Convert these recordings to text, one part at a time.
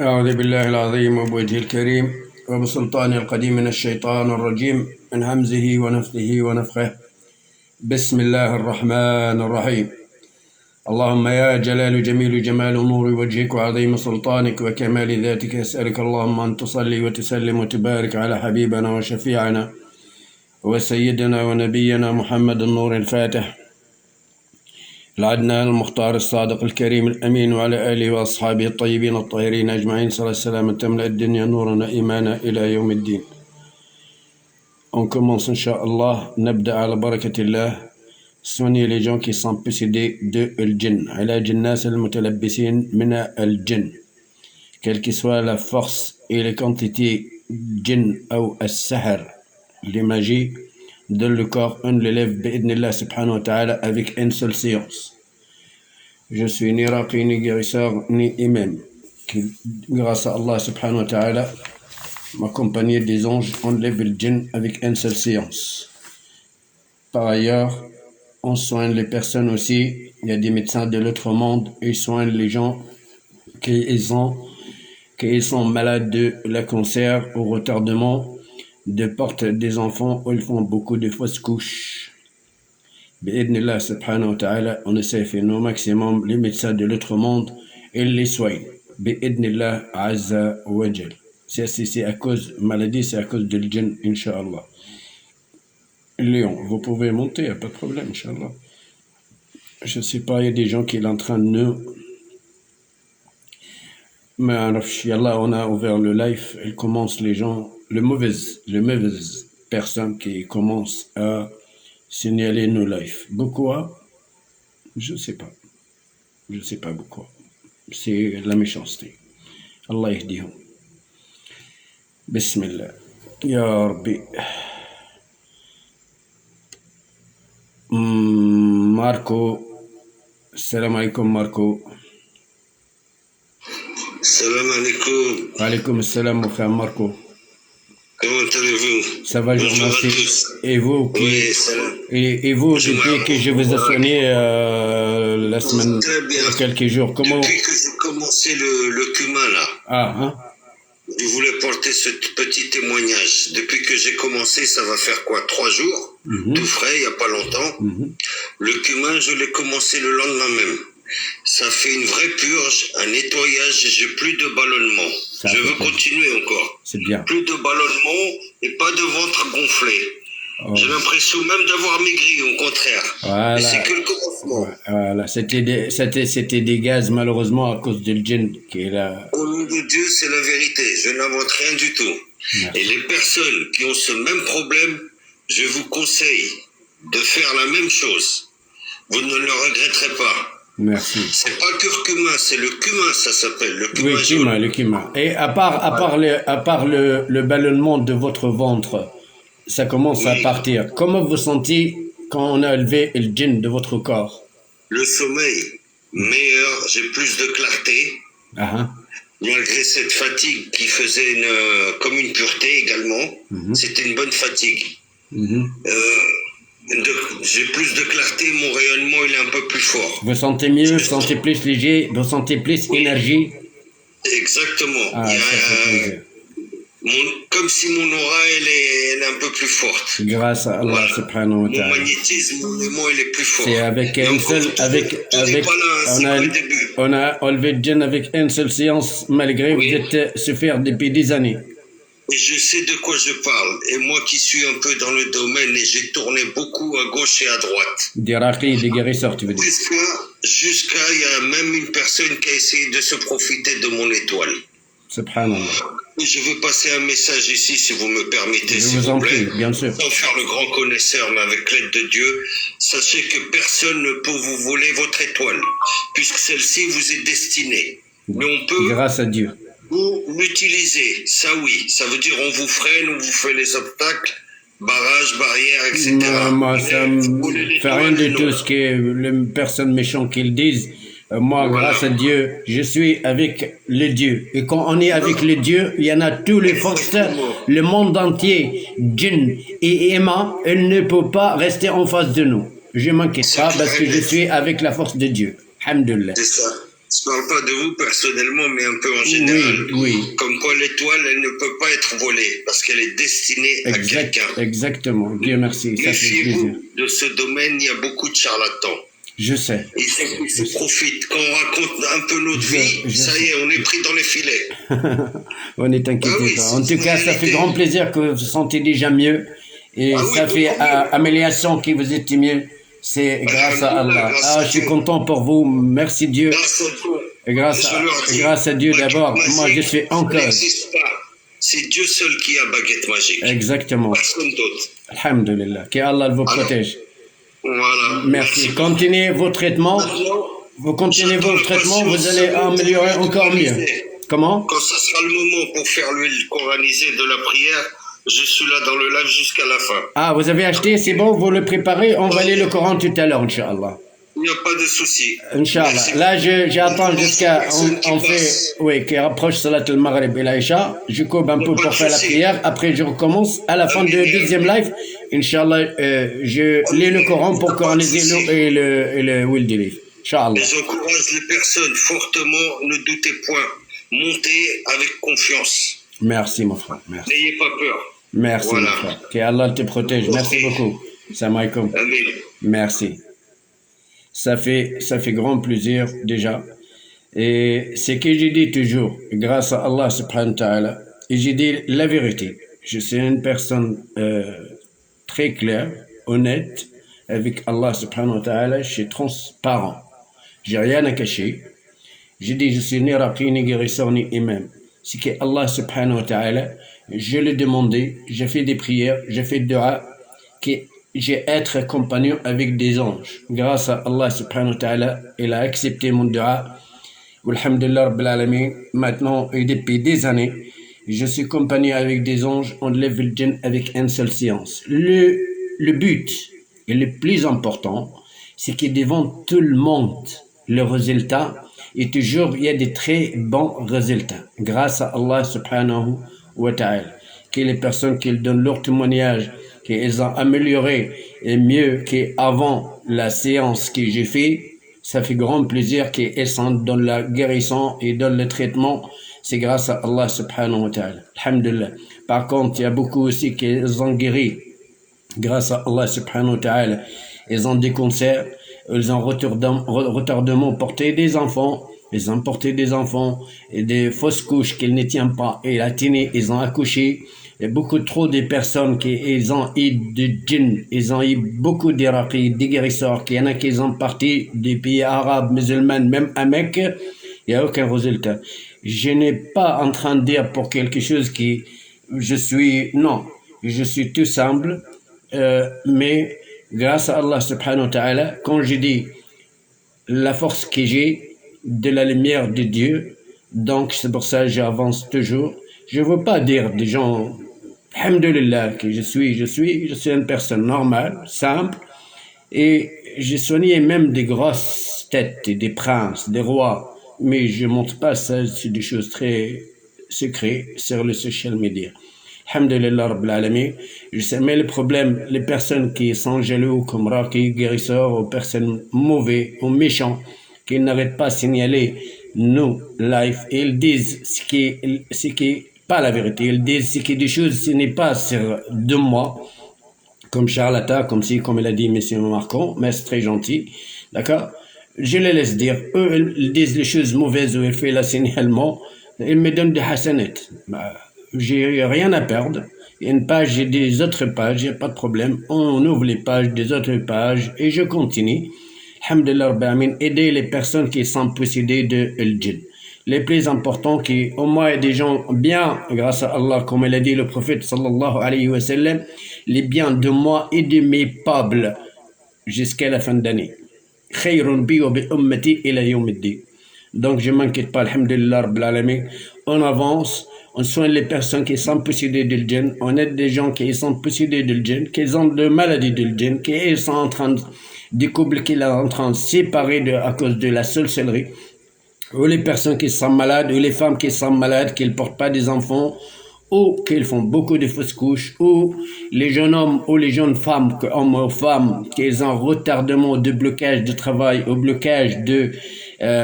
أعوذ بالله العظيم وبوجهه الكريم وبسلطانه القديم من الشيطان الرجيم من همزه ونفثه ونفخه. بسم الله الرحمن الرحيم. اللهم يا جلال جميل جمال نور وجهك وعظيم سلطانك وكمال ذاتك، أسألك اللهم أن تصلي وتسلم وتبارك على حبيبنا وشفيعنا وسيدنا ونبينا محمد النور الفاتح العدنان المختار الصادق الكريم الأمين، وعلى آله وأصحابه الطيبين الطاهرين أجمعين. صلى الله عليه وسلم تملأ الدنيا نورا إيمانا إلى يوم الدين. On commence, Inch'Allah, نبدأ على بركة الله. Soignez les gens qui sont possédés de al-jinn. علاج الناس المتلبسين من الجن. Quelle que soit la force et les quantités djinn ou al-sahar, les magies, de le corps, on l'élève bi'idnillah subhanahu wa ta'ala avec une seule séance. Je suis ni raqi, ni guérisseur, ni imam. Grâce à Allah subhanahu wa ta'ala, m'accompagné des anges, on lève le djinn avec une seule séance. Par ailleurs, on soigne les personnes aussi. Il y a des médecins de l'autre monde, ils soignent les gens qui sont malades de la cancer ou retardement de porte des enfants, où ils font beaucoup de fausses couches. Bi'idnillah subhanahu wa ta'ala, on essaie de faire au maximum. Les médecins de l'autre monde, ils les soignent. Bi'idnillah azza wa jal. C'est à cause maladie, c'est à cause de l'jinn, Inch'Allah. Léon, vous pouvez monter, il n'y a pas de problème, Inch'Allah. Je ne sais pas, il y a des gens qui sont en train de nous... Mais Inch'Allah, on a ouvert le live, ils commencent les gens, les mauvaises personnes qui commencent à signaler nos lives. Pourquoi? Je ne sais pas. Je ne sais pas pourquoi. C'est la méchanceté. Allah yahdihum. Bismillah. Ya Rabbi. Marco. Salam alaikum Marco. Salam alaikum. Alaikum salam mon frère Marco. Comment allez-vous? Ça va, je vous remercie. Et vous, oui, et vous depuis que je vous ai soigné la semaine, quelques jours, comment... Depuis que j'ai commencé le cumin là. Ah, hein? Je voulais porter ce petit témoignage. Depuis que j'ai commencé, ça va faire quoi, 3 jours, tout frais, il n'y a pas longtemps. Le cumin, je l'ai commencé le lendemain même. Ça fait une vraie purge, un nettoyage, j'ai plus de ballonnement. Je veux continuer encore. C'est bien. Plus de ballonnement et pas de ventre gonflé. Oh. J'ai l'impression même d'avoir maigri, au contraire. Voilà. Mais c'est que le commencement. Voilà, c'était des gaz, malheureusement, à cause du djinn qui est là. Au nom de Dieu, c'est la vérité. Je n'invente rien du tout. Merci. Et les personnes qui ont ce même problème, je vous conseille de faire la même chose. Vous ne le regretterez pas. Merci. C'est pas curcuma, c'est le cumin, ça s'appelle. Le cumin. Oui, le cumin. Et à part le ballonnement de votre ventre, ça commence à partir. Comment vous sentez quand on a levé le djinn de votre corps? Le sommeil, meilleur, j'ai plus de clarté. Malgré cette fatigue qui faisait comme une pureté également, c'était une bonne fatigue. J'ai plus de clarté, mon rayonnement il est un peu plus fort. Vous sentez mieux, vous sentez plus léger, vous sentez plus énergie. Exactement. Comme si mon aura elle est un peu plus forte. Grâce à Allah subhanahu wa ta'ala. Mon magnétisme, mon aimant il est plus fort. C'est avec une seule, on a enlevé le djinn avec une seule séance, malgré vous êtes souffert depuis des années. Et je sais de quoi je parle. Et moi qui suis un peu dans le domaine, et j'ai tourné beaucoup à gauche et à droite. Des raqis, des guérisseurs, tu veux dire? Jusqu'à, il y a même une personne qui a essayé de se profiter de mon étoile. Subhanallah. Je veux passer un message ici, si vous me permettez, s'il vous plaît. Bien sûr. Sans faire le grand connaisseur, mais avec l'aide de Dieu, sachez que personne ne peut vous voler votre étoile, puisque celle-ci vous est destinée. Mais on peut... Grâce à Dieu. Vous l'utilisez, ça oui, ça veut dire on vous freine, on vous fait les obstacles, barrages, barrières, etc. Moi, ça me fait rien de tout ce que les personnes méchantes qu'ils disent. Moi, grâce à Dieu, je suis avec le Dieu. Et quand on est avec le Dieu, il y en a tous les forces, le monde entier, djinn et Emma, elle ne peut pas rester en face de nous. Je m'inquiète pas parce que je suis avec la force de Dieu. Alhamdulillah. C'est ça. Je parle pas de vous personnellement, mais un peu en général. Oui. Comme quoi l'étoile, elle ne peut pas être volée parce qu'elle est destinée à quelqu'un. Exactement. Dieu merci. Ça fait plaisir. Méfiez-vous de ce domaine, il y a beaucoup de charlatans. Je sais. Ils se profitent. Quand on raconte un peu notre vie, ça y est, on est pris dans les filets. On n'est inquiété pas. En tout cas, ça fait grand plaisir que vous vous sentez déjà mieux. Et ça fait amélioration que vous étiez mieux. C'est grâce à Allah. Je suis content pour vous. Merci Dieu. Grâce à Dieu d'abord. Moi, je suis encore. C'est Dieu seul qui a baguette magique. Exactement. Personne d'autre. Alhamdulillah. Que Allah vous protège. Voilà. Merci. Continuez vos traitements. Vous continuez vos traitements, vous allez améliorer encore mieux. Comment? Quand ça sera le moment pour faire l'huile coranisée de la prière, je suis là dans le live jusqu'à la fin. Ah, vous avez acheté, c'est bon, vous le préparez, on va lire le Coran tout à l'heure, Inch'Allah. Il n'y a pas de souci. Inch'Allah. Là, j'attends jusqu'à, on fait, oui, qui rapproche Salat al-Maghrib et l'Aïcha. Je coupe un peu pour faire la prière. Après, je recommence. À la fin du deuxième live, Inch'Allah, je lis le Coran pour coraniser l'eau et le huile d'olive. Inch'Allah. J'encourage les personnes fortement, ne doutez point. Montez avec confiance. Merci, mon frère. Merci. N'ayez pas peur. Merci, mon frère. Que Allah te protège. Merci beaucoup. Salam alaikum. Amen. Merci. Ça fait grand plaisir déjà. Et c'est que j'ai dit toujours, grâce à Allah subhanahu wa ta'ala, et j'ai dit la vérité. Je suis une personne très claire, honnête, avec Allah subhanahu wa ta'ala, je suis transparent. J'ai rien à cacher. J'ai dit, je suis ni raqi, ni guérisseur, ni imam. C'est que Allah subhanahu wa ta'ala, je l'ai demandé, j'ai fait des prières, j'ai fait dua, que j'ai être compagnon avec des anges. Grâce à Allah subhanahu wa ta'ala, il a accepté mon dua. Alhamdulillah rabbil alamin. Maintenant, et depuis des années, je suis compagnon avec des anges, on lève le djinn avec une seule séance. Le but, et le plus important, c'est que devant tout le monde, le résultat, et toujours il y a des très bons résultats. Grâce à Allah subhanahu wa ta'ala. Que les personnes qui donnent leur témoignage, qu'elles ont amélioré et mieux qu'avant la séance que j'ai fait, ça fait grand plaisir qu'elles sont dans la guérison et dans le traitement. C'est grâce à Allah subhanahu wa ta'ala. Alhamdulillah. Par contre, il y a beaucoup aussi qui ont guéri grâce à Allah subhanahu wa ta'ala. Ils ont des cancers, ils ont retardement porté des enfants, ils ont porté des enfants et des fausses couches qu'ils ne tiennent pas. Et la télé, ils ont accouché. Il y a beaucoup trop de personnes qui ont eu de djinn, ils ont eu beaucoup d'iraqis, des guérisseurs, qu'il y en a qui sont partis des pays arabes, musulmans, même à Mecque, il n'y a aucun résultat. Je n'ai pas en train de dire pour quelque chose qui, non, je suis tout simple, mais grâce à Allah subhanahu wa ta'ala, quand je dis la force que j'ai de la lumière de Dieu, donc c'est pour ça que j'avance toujours. Je ne veux pas dire des gens, alhamdulillah, que je suis une personne normale, simple, et j'ai soigné même des grosses têtes, des princes, des rois, mais je ne montre pas ça, c'est des choses très secrètes sur le social media. Alhamdulillah rabbil alamin. Je sais, mais le problème, les personnes qui sont jaloux comme raqi, guérisseurs, ou personnes mauvaises ou méchants, qui n'arrêtent pas de signaler nous, live, et ils disent ce qui pas la vérité, ils disent ce qui est des choses, ce n'est pas sur 2 mois, comme charlatan, comme il a dit M. Marcon, mais c'est très gentil, d'accord? Je les laisse dire, eux, ils disent les choses mauvaises où ils font le signalement, ils me donnent des hasanat. J'ai rien à perdre. Il y a une page, j'ai des autres pages, il n'y a pas de problème. On ouvre les pages des autres pages et je continue. Alhamdulillah rabbil alamin, aider les personnes qui sont possédées de djinn. Les plus importants qui, au moins, il y a des gens bien, grâce à Allah, comme il a dit le prophète sallallahu alayhi wa sallam, les biens de moi et de mes peuples jusqu'à la fin d'année. Khayrun bi wa bi ummati ila yawmiddin. Donc, je ne m'inquiète pas, alhamdulillah rabbil alamin. On avance, on soigne les personnes qui sont possédées de djinn, on aide des gens qui sont possédés de djinn, qui ont de maladies de djinn, qui sont en train de, des couples qui sont en train de séparer à cause de la sorcellerie, ou les personnes qui sont malades, ou les femmes qui sont malades, qui ne portent pas des enfants, ou qu'ils font beaucoup de fausses couches, ou les jeunes hommes ou les jeunes femmes, hommes ou femmes, qu'ils ont retardement de blocage de travail ou blocage de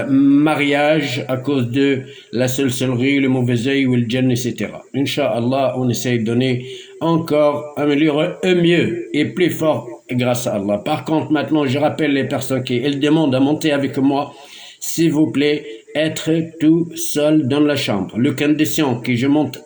mariage à cause de la sorcellerie, le mauvais œil ou le djinn, etc. Inch'Allah, on essaye de donner encore, améliorer mieux et plus fort grâce à Allah. Par contre, maintenant, je rappelle les personnes qui elles demandent à monter avec moi, s'il vous plaît, être tout seul dans la chambre. Le condition que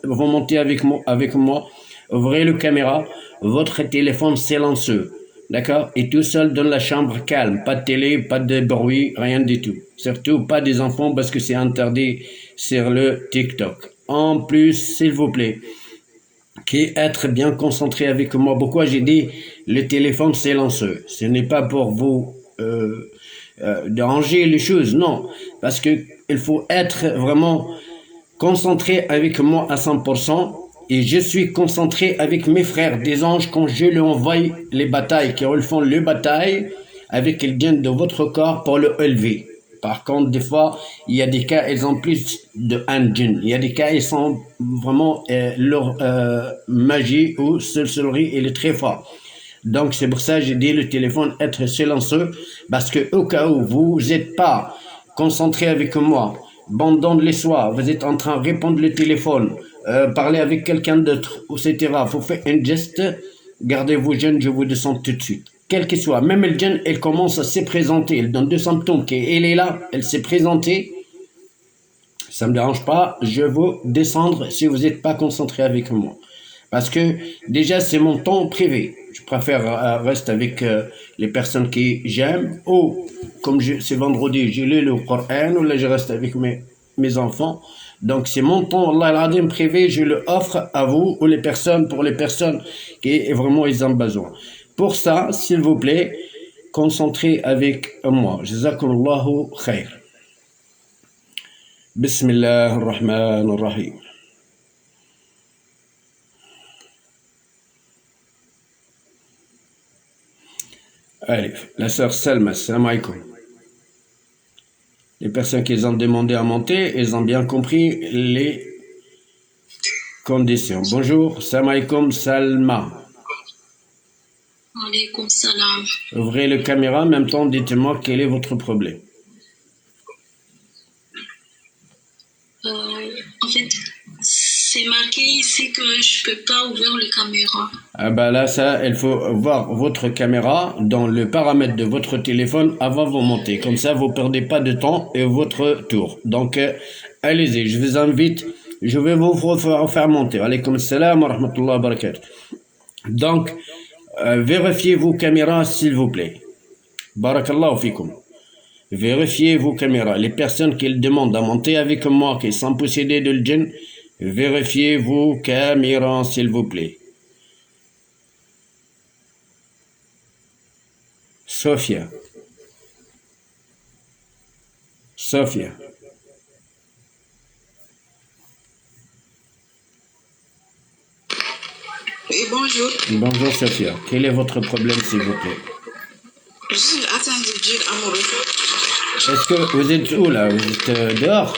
vous montez avec moi, ouvrez la caméra, votre téléphone silencieux, d'accord? Et tout seul dans la chambre calme, pas de télé, pas de bruit, rien du tout. Surtout pas des enfants parce que c'est interdit sur le TikTok. En plus, s'il vous plaît, qui être bien concentré avec moi. Pourquoi j'ai dit le téléphone silencieux? Ce n'est pas pour vous déranger les choses, non. Parce que il faut être vraiment concentré avec moi à 100%. Et je suis concentré avec mes frères des anges quand je leur envoie les batailles, qui font les batailles avec le djinn de votre corps pour le élever. Par contre, des fois, il y a des cas, ils ont plus d'un djinn. Il y a des cas, ils sont vraiment, leur magie ou sorcellerie, elle est très forte. Donc, c'est pour ça que j'ai dit le téléphone être silencieux, parce que au cas où vous n'êtes pas concentré avec moi, pendant les soirs, vous êtes en train de répondre le téléphone, parler avec quelqu'un d'autre, etc. Vous faites un geste, gardez-vous jeune, je vous descends tout de suite. Quel qu'il soit, même le djinn, elle commence à se présenter, elle donne deux symptômes, qu'elle est là, elle s'est présentée, ça ne me dérange pas, je vais vous descendre si vous n'êtes pas concentré avec moi. Parce que déjà, c'est mon temps privé. Je préfère rester avec les personnes qui j'aime. Ou, comme c'est vendredi, je lis le Coran, ou là, je reste avec mes enfants. Donc, c'est mon temps, Allah l'Adim privé, je le offre à vous, ou pour les personnes qui vraiment ils ont besoin. Pour ça, s'il vous plaît, concentrez avec moi. Jazakumullahu khair. Bismillah ar-Rahman ar-Rahim. Allez, la sœur Salma, salam alaikum. Les personnes qui ont demandé à monter, elles ont bien compris les conditions. Bonjour, salam alaikum, Salma. Alaikum salam. Ouvrez la caméra, en même temps, dites-moi quel est votre problème. En fait, c'est marqué ici que je peux pas ouvrir la caméra. Ah bah là, ça, il faut voir votre caméra dans le paramètre de votre téléphone avant de vous monter. Comme ça, vous ne perdez pas de temps et votre tour. Donc, allez-y, je vous invite, je vais vous faire monter. Alaykoum salam wa rahmatullahi wa barakatuh. Donc, vérifiez vos caméras, s'il vous plaît. Barakallahu fikum. Vérifiez vos caméras. Les personnes qui demandent à monter avec moi, qui sont possédées de le djinn, vérifiez vos caméras, s'il vous plaît. Sophia. Sophia. Oui, bonjour. Bonjour Sophia. Quel est votre problème, s'il vous plaît? Je suis atteinte de djinn amoureux. Est-ce que vous êtes où là? Vous êtes dehors?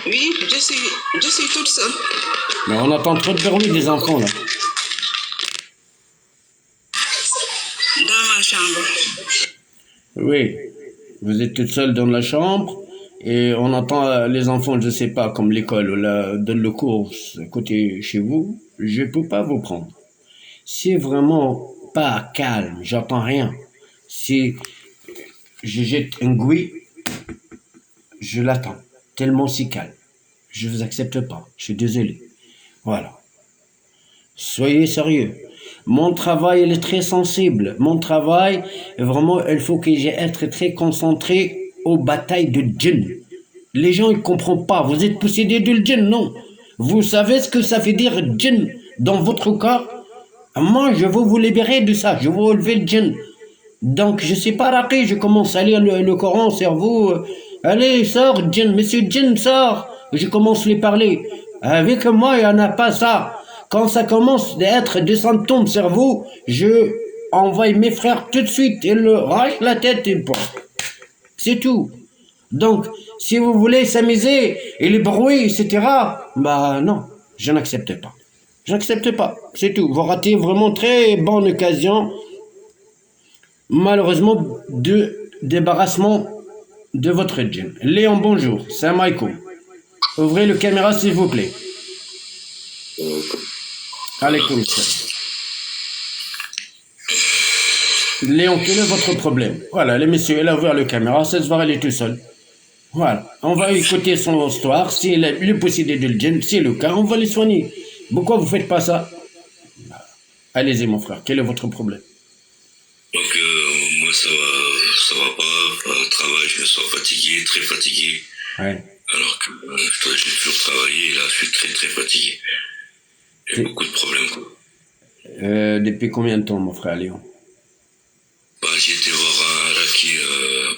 Oui, je suis toute seule. Mais on entend trop de bruit des enfants là. Dans ma chambre. Oui, vous êtes toute seule dans la chambre et on entend les enfants, je ne sais pas, comme l'école ou dans le cours à côté chez vous. Je ne peux pas vous prendre. C'est vraiment pas calme, j'entends rien. Si je jette un gouille, je l'attends, tellement c'est calme. Je ne vous accepte pas, je suis désolé. Voilà. Soyez sérieux. Mon travail, il est très sensible. Mon travail, vraiment, il faut que j'être très concentré aux batailles de djinn. Les gens, ils ne comprennent pas. Vous êtes possédé de djinn, non. Vous savez ce que ça veut dire djinn dans votre corps? Moi, je veux vous libérer de ça. Je veux enlever le djinn. Donc, je ne suis pas raqué. Je commence à lire le Coran sur vous. Allez, sors, djinn. Monsieur djinn, sors. Je commence à lui parler. Avec moi, il n'y en a pas ça. Quand ça commence d'être des symptômes sur vous, je envoie mes frères tout de suite. Ils le rachent la tête et bon. C'est tout. Donc, si vous voulez s'amuser et les bruits, etc., bah non, je n'accepte pas. Je n'accepte pas, c'est tout. Vous ratez vraiment très bonne occasion, malheureusement, de débarrassement de votre djinn. Léon, bonjour, salam alaikum. Ouvrez le caméra, s'il vous plaît. Alaikum salam. Léon, quel est votre problème? Voilà, le monsieur, il a ouvert le caméra, cette soir, il est tout seul. Voilà, on va écouter son histoire, s'il est possédé de djinn, c'est le cas, on va les soigner. Pourquoi vous ne faites pas ça? Allez-y, mon frère, quel est votre problème? Donc, moi, ça va pas. Au travail, je me sens fatigué, très fatigué. Ouais. Alors que j'ai toujours travaillé, et là, je suis très, très fatigué. J'ai beaucoup de problèmes, quoi. Depuis combien de temps, mon frère Léon? Bah, j'ai été voir un raki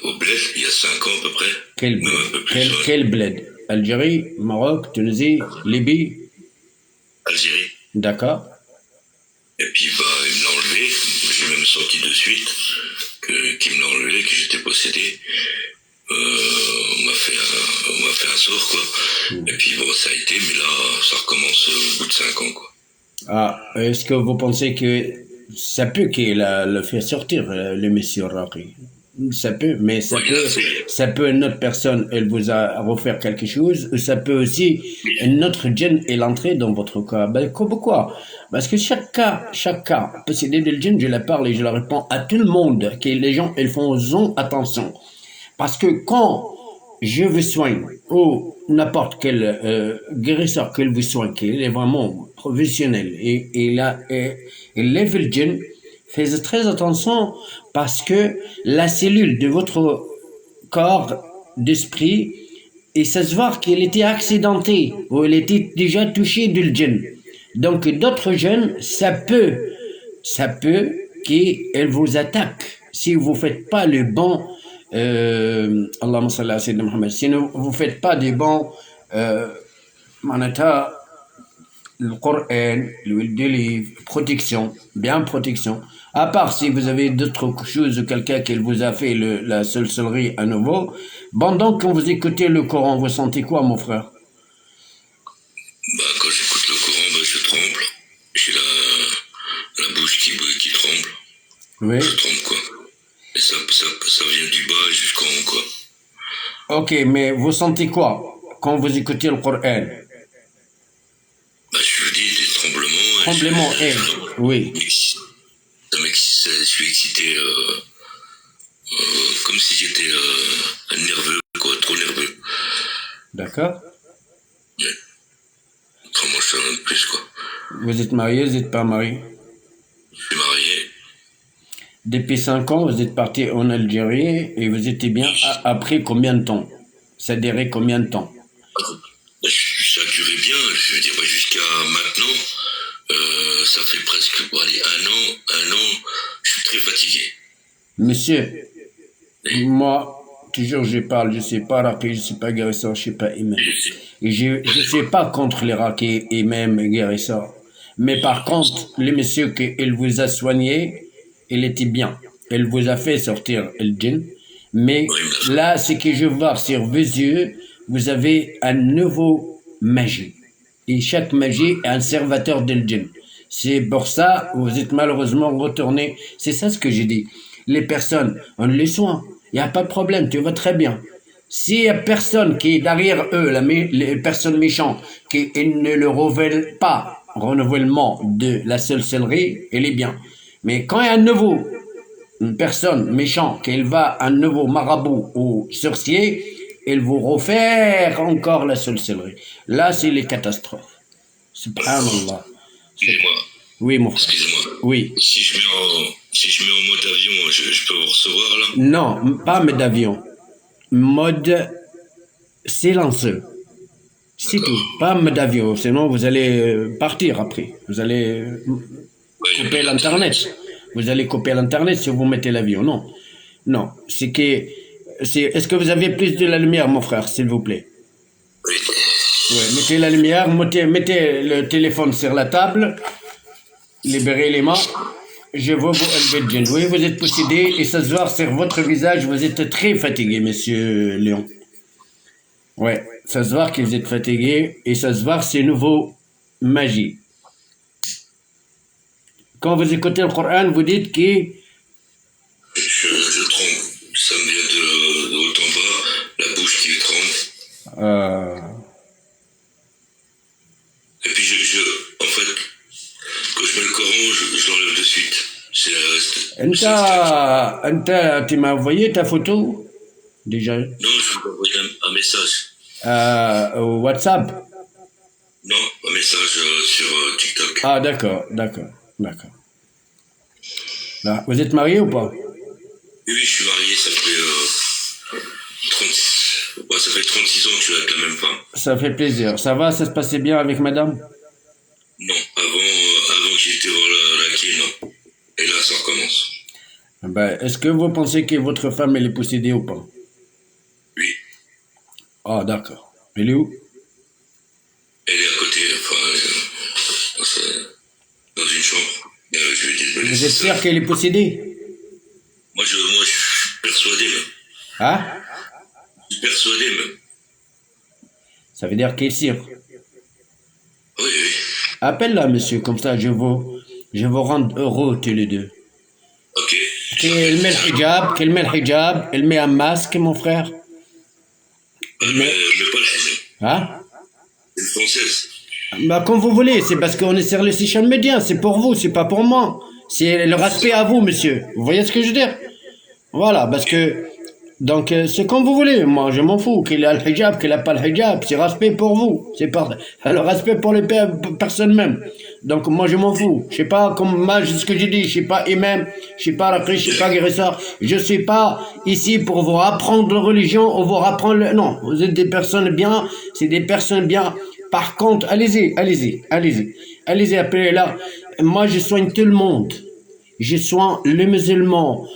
au bled, il y a 5 ans à peu près. Quel bled? Quel bled? Algérie, Maroc, Tunisie, Libye? Algérie. D'accord. Et puis, bah, il me l'a enlevé. J'ai même senti de suite qu'il me l'a enlevé, que j'étais possédé. On m'a fait un sort, quoi. Et puis, bon, ça a été, mais là, ça recommence au bout de 5 ans, quoi. Ah, est-ce que vous pensez que ça peut qu'il le fait sortir, le monsieur Raki? Ça peut, mais ça peut une autre personne, elle vous a offert quelque chose, ou ça peut aussi une autre djinn est entrée dans votre cas. Ben, pourquoi? Parce que chaque cas, possédé de djinn, je la parle et je la réponds à tout le monde, que les gens, ils font attention. Parce que quand je vous soigne, ou n'importe quel guérisseur qu'il vous soigne, qu'il est vraiment professionnel, et il lève le djinn, faites très attention parce que la cellule de votre corps d'esprit, et ça se voit qu'elle était accidentée, ou elle était déjà touchée du djinn. Donc d'autres jeunes, ça peut qu'elle vous attaque si vous faites pas le bon Allahumma salli ala sayyidina Muhammad. Si vous ne faites pas des bons manata, le Coran, l'huile d'olive, protection. À part si vous avez d'autres choses ou quelqu'un qui vous a fait la sorcellerie à nouveau. Bon, donc quand vous écoutez le Coran, vous sentez quoi, mon frère? Bah, quand j'écoute le Coran, bah, je tremble. J'ai la bouche qui tremble. Oui. Je tremble, quoi. Et ça vient du bas jusqu'en haut, quoi. Ok, mais vous sentez quoi quand vous écoutez le Coran? Bah, je vous dis, des tremblements. Tremblements, oui. Je suis excité, comme si j'étais nerveux, quoi, trop nerveux. D'accord. Ouais. Autrement, je suis un de plus, quoi. Vous êtes marié, vous n'êtes pas marié? Je suis marié. Depuis 5 ans, vous êtes parti en Algérie et vous étiez bien après combien de temps? Ça durait combien de temps? Ça durait bien, je veux dire, jusqu'à maintenant, ça fait presque, allez, un an, je suis très fatigué. Monsieur, moi, toujours je parle, je ne suis pas raqi, je ne suis pas guérisseur, je ne suis pas imam. Et je ne suis pas contre les raqis et même guérisseurs. Mais par contre, le monsieur qu'il vous a soigné, il était bien. Il vous a fait sortir le djinn. Mais là, ce que je vois sur vos yeux, vous avez un nouveau magie. Et chaque magie est un serviteur de djinn. C'est pour ça que vous êtes malheureusement retourné. C'est ça ce que j'ai dit. Les personnes, on les soigne. Il n'y a pas de problème, tu vas très bien. S'il n'y a personne qui est derrière eux, les personnes méchantes, qui ne le révèlent pas, renouvellement de la sorcellerie, elle est bien. Mais quand il y a une personne méchante, qu'elle va un nouveau marabout ou sorcier, elle vous refaire encore la sorcellerie. Là, c'est les catastrophes. Subhanallah. Oui, mon frère. Excusez-moi. Oui. Si je mets en mode avion, je peux vous recevoir là? Non, pas mode avion. Mode silencieux. C'est tout. Pas mode avion. Sinon, vous allez partir après. Vous allez couper l'Internet. Vous allez couper l'Internet si vous mettez l'avion. Non. Non. Est-ce que vous avez plus de la lumière, mon frère, s'il vous plaît? Oui. Ouais, mettez la lumière, mettez le téléphone sur la table, libérez les mains. Je veux vous élever le djinn. Oui, vous êtes possédé et ça se voit sur votre visage, vous êtes très fatigué, monsieur Léon. Ouais, ça se voit que vous êtes fatigué et ça se voit que c'est nouveau magie. Quand vous écoutez le Coran, vous dites que Je tremble. Ça me vient de haut en bas, la bouche qui tremble. Et puis en fait, quand je mets le Coran, je l'enlève de suite. tu m'as envoyé ta photo déjà Non, je vous envoie un message. au WhatsApp. Non, un message sur TikTok. Ah d'accord. Là, vous êtes marié ou pas? Oui, je suis marié, ça fait 36 ans que je suis avec la même femme. Ça fait plaisir. Ça va, ça se passait bien avec madame? Non, avant que j'étais voir la quai, non. Et là, ça recommence. Ben, est-ce que vous pensez que votre femme elle est possédée ou pas? Oui, Ah d'accord. Elle est où? elle est à côté, dans une chambre. Je lui ai dit de me Vous laisser êtes seul. sûr qu'elle est possédée? Moi, je suis persuadé, même. Hein? Je suis persuadé, même. Ça veut dire qu'elle est sûre. Oui, oui. Appelle-la, monsieur, comme ça je vous rends heureux tous les deux. Ok. Elle met le hijab, elle met un masque, mon frère. Mais pas la haine. Hein? C'est une française. Bah, comme vous voulez, c'est parce qu'on est sur les social media, c'est pour vous, c'est pas pour moi. C'est le respect à vous, monsieur. Vous voyez ce que je veux dire? Voilà, parce que, donc, c'est comme vous voulez. Moi, je m'en fous. Qu'il a le hijab, qu'il n'a pas le hijab, c'est respect pour vous. C'est pas le respect pour les personnes même. Donc, moi, je m'en fous. Je sais pas, comme moi, ce que j'ai dit, je suis pas imam, je suis pas raqi, je suis pas guérisseur. Je suis pas ici pour vous apprendre la religion ou vous apprendre non, vous êtes des personnes bien, c'est des personnes bien. Par contre, allez-y, appelez-la. Moi, je soigne tout le monde. Je soigne les musulmans,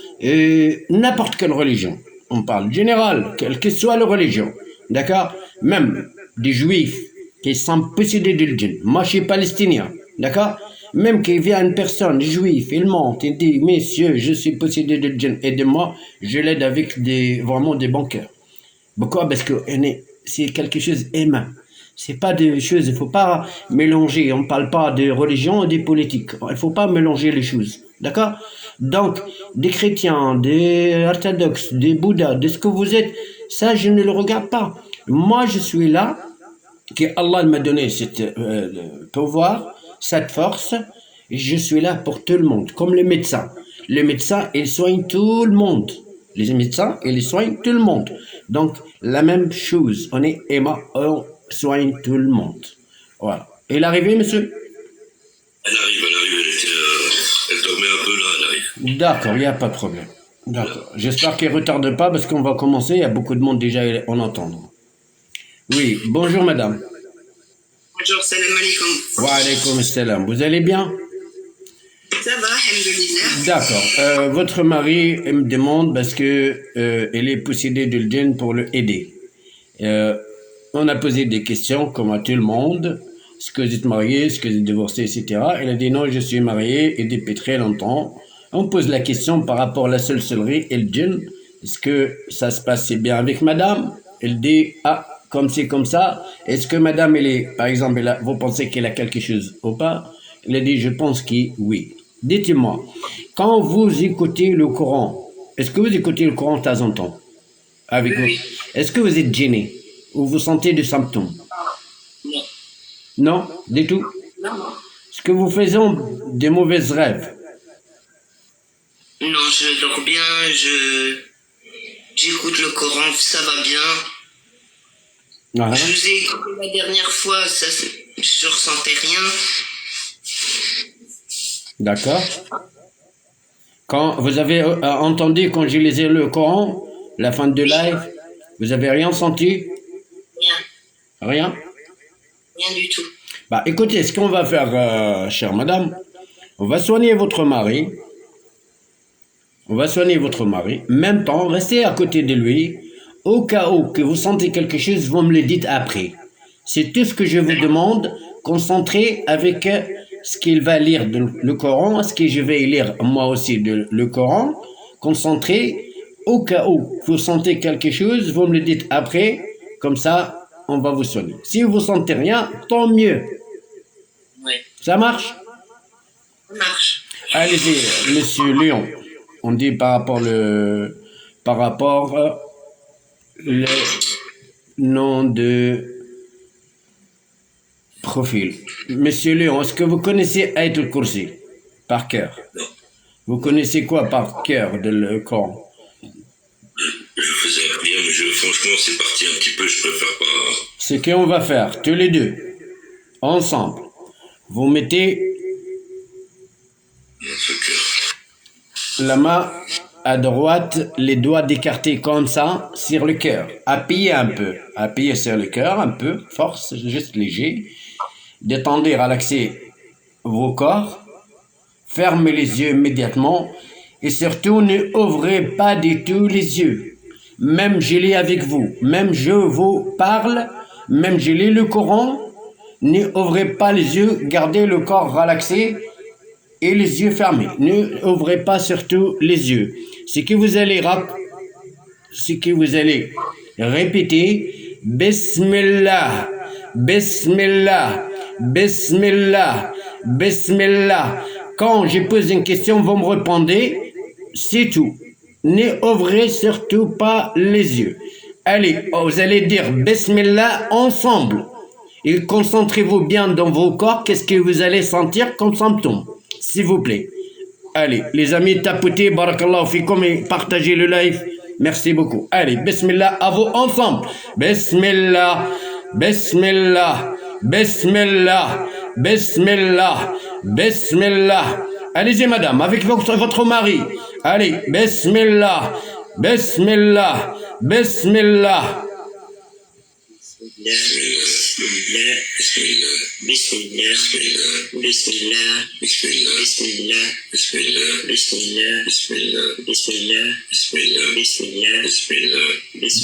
n'importe quelle religion. On parle général, quelle que soit la religion. D'accord? Même des juifs qui sont possédés du djinn. Moi, je suis palestinien. D'accord? Même qu'il vient une personne juive, il monte, il dit, messieurs, je suis possédé du djinn, aidez-moi, je l'aide avec vraiment des bons cœurs. Pourquoi? Parce que c'est quelque chose humain. C'est pas des choses, il faut pas mélanger. On parle pas de religion et des politiques. Il faut pas mélanger les choses. D'accord? Donc, des chrétiens, des orthodoxes, des bouddhas, de ce que vous êtes, ça, je ne le regarde pas. Moi, je suis là, que Allah m'a donné ce pouvoir, cette force, et je suis là pour tout le monde, comme les médecins. Les médecins, ils soignent tout le monde. Les médecins, ils soignent tout le monde. Donc, la même chose. On est Emma, on soigne tout le monde. Voilà. Elle est arrivée, monsieur? Elle arrive, elle dormait un peu là, elle arrive. D'accord, il n'y a pas de problème. D'accord. J'espère qu'elle ne retarde pas parce qu'on va commencer. Il y a beaucoup de monde déjà en entendre. Oui, bonjour madame. Bonjour, salam alaikum. Wa alaykoum salam. Vous allez bien? Ça va, alhamdoulilah. D'accord. Votre mari me demande parce que elle est possédée de djinn pour le aider. On a posé des questions comme à tout le monde. Est-ce que vous êtes marié? Est-ce que vous êtes divorcé, etc. Elle a dit non, je suis marié et depuis très longtemps. On pose la question par rapport à la sorcellerie et le djinn. Est-ce que ça se passe bien avec madame? Elle dit ah, comme c'est comme ça. Est-ce que madame, elle est, par exemple, vous pensez qu'elle a quelque chose ou pas? Elle a dit je pense que oui. Dites-moi, quand vous écoutez le Coran, est-ce que vous écoutez le Coran de temps en temps avec Oui. vous? Est-ce que vous êtes gêné ou vous sentez des symptômes? Non. Non, du tout. Non. Est-ce que vous faites des mauvais rêves? Non, je dors bien, j'écoute le Coran, ça va bien. Ah, Je vous ai écouté la dernière fois, je ressentais rien. d'accord. Quand vous avez entendu quand j'ai lisé le Coran, la fin de live, vous avez rien senti? Rien, Rien? rien du tout. Bah écoutez, ce qu'on va faire, chère madame, on va soigner votre mari. Même temps, restez à côté de lui. Au cas où que vous sentez quelque chose, vous me le dites après. C'est tout ce que je vous demande. Concentrez avec ce qu'il va lire le Coran, ce que je vais lire moi aussi le Coran. Concentrez. Au cas où vous sentez quelque chose, vous me le dites après. Comme ça, on va vous soigner. Si vous sentez rien, tant mieux. Oui, Ça marche? ça marche. Allez-y, monsieur Lyon. On dit par rapport le nom de profil. Monsieur Lyon, est-ce que vous connaissez Ayatul Kursi par cœur? Non. Vous connaissez quoi par cœur de le Coran? Je faisais rien, mais franchement, c'est parti un petit peu, je préfère pas. Ce qu'on va faire, tous les deux, ensemble, vous mettez Notre cœur. la main à droite, les doigts écartés comme ça, sur le cœur. Appuyez un peu. Appuyez sur le cœur un peu, force, juste léger. Détendez, relaxez vos corps. Fermez les yeux immédiatement. Et surtout, ne ouvrez pas du tout les yeux. Même je lis avec vous. Même je vous parle. Même je lis le Coran. Ne ouvrez pas les yeux. Gardez le corps relaxé. Et les yeux fermés. Ne ouvrez pas surtout les yeux. Ce que vous allez répéter, Bismillah, Bismillah, Bismillah, Bismillah. Quand je pose une question, vous me répondez, c'est tout. Ne ouvrez surtout pas les yeux. Allez, vous allez dire Bismillah ensemble. Et concentrez-vous bien dans vos corps, qu'est-ce que vous allez sentir comme symptôme, s'il vous plaît. Allez, les amis, tapotez, barakallahu fikum, et partagez le live. Merci beaucoup. Allez, Bismillah, à vous ensemble. Bismillah, Bismillah, Bismillah, Bismillah, Bismillah. Allez-y, madame, avec votre mari. Allez, Bismillah, Bismillah, Bismillah.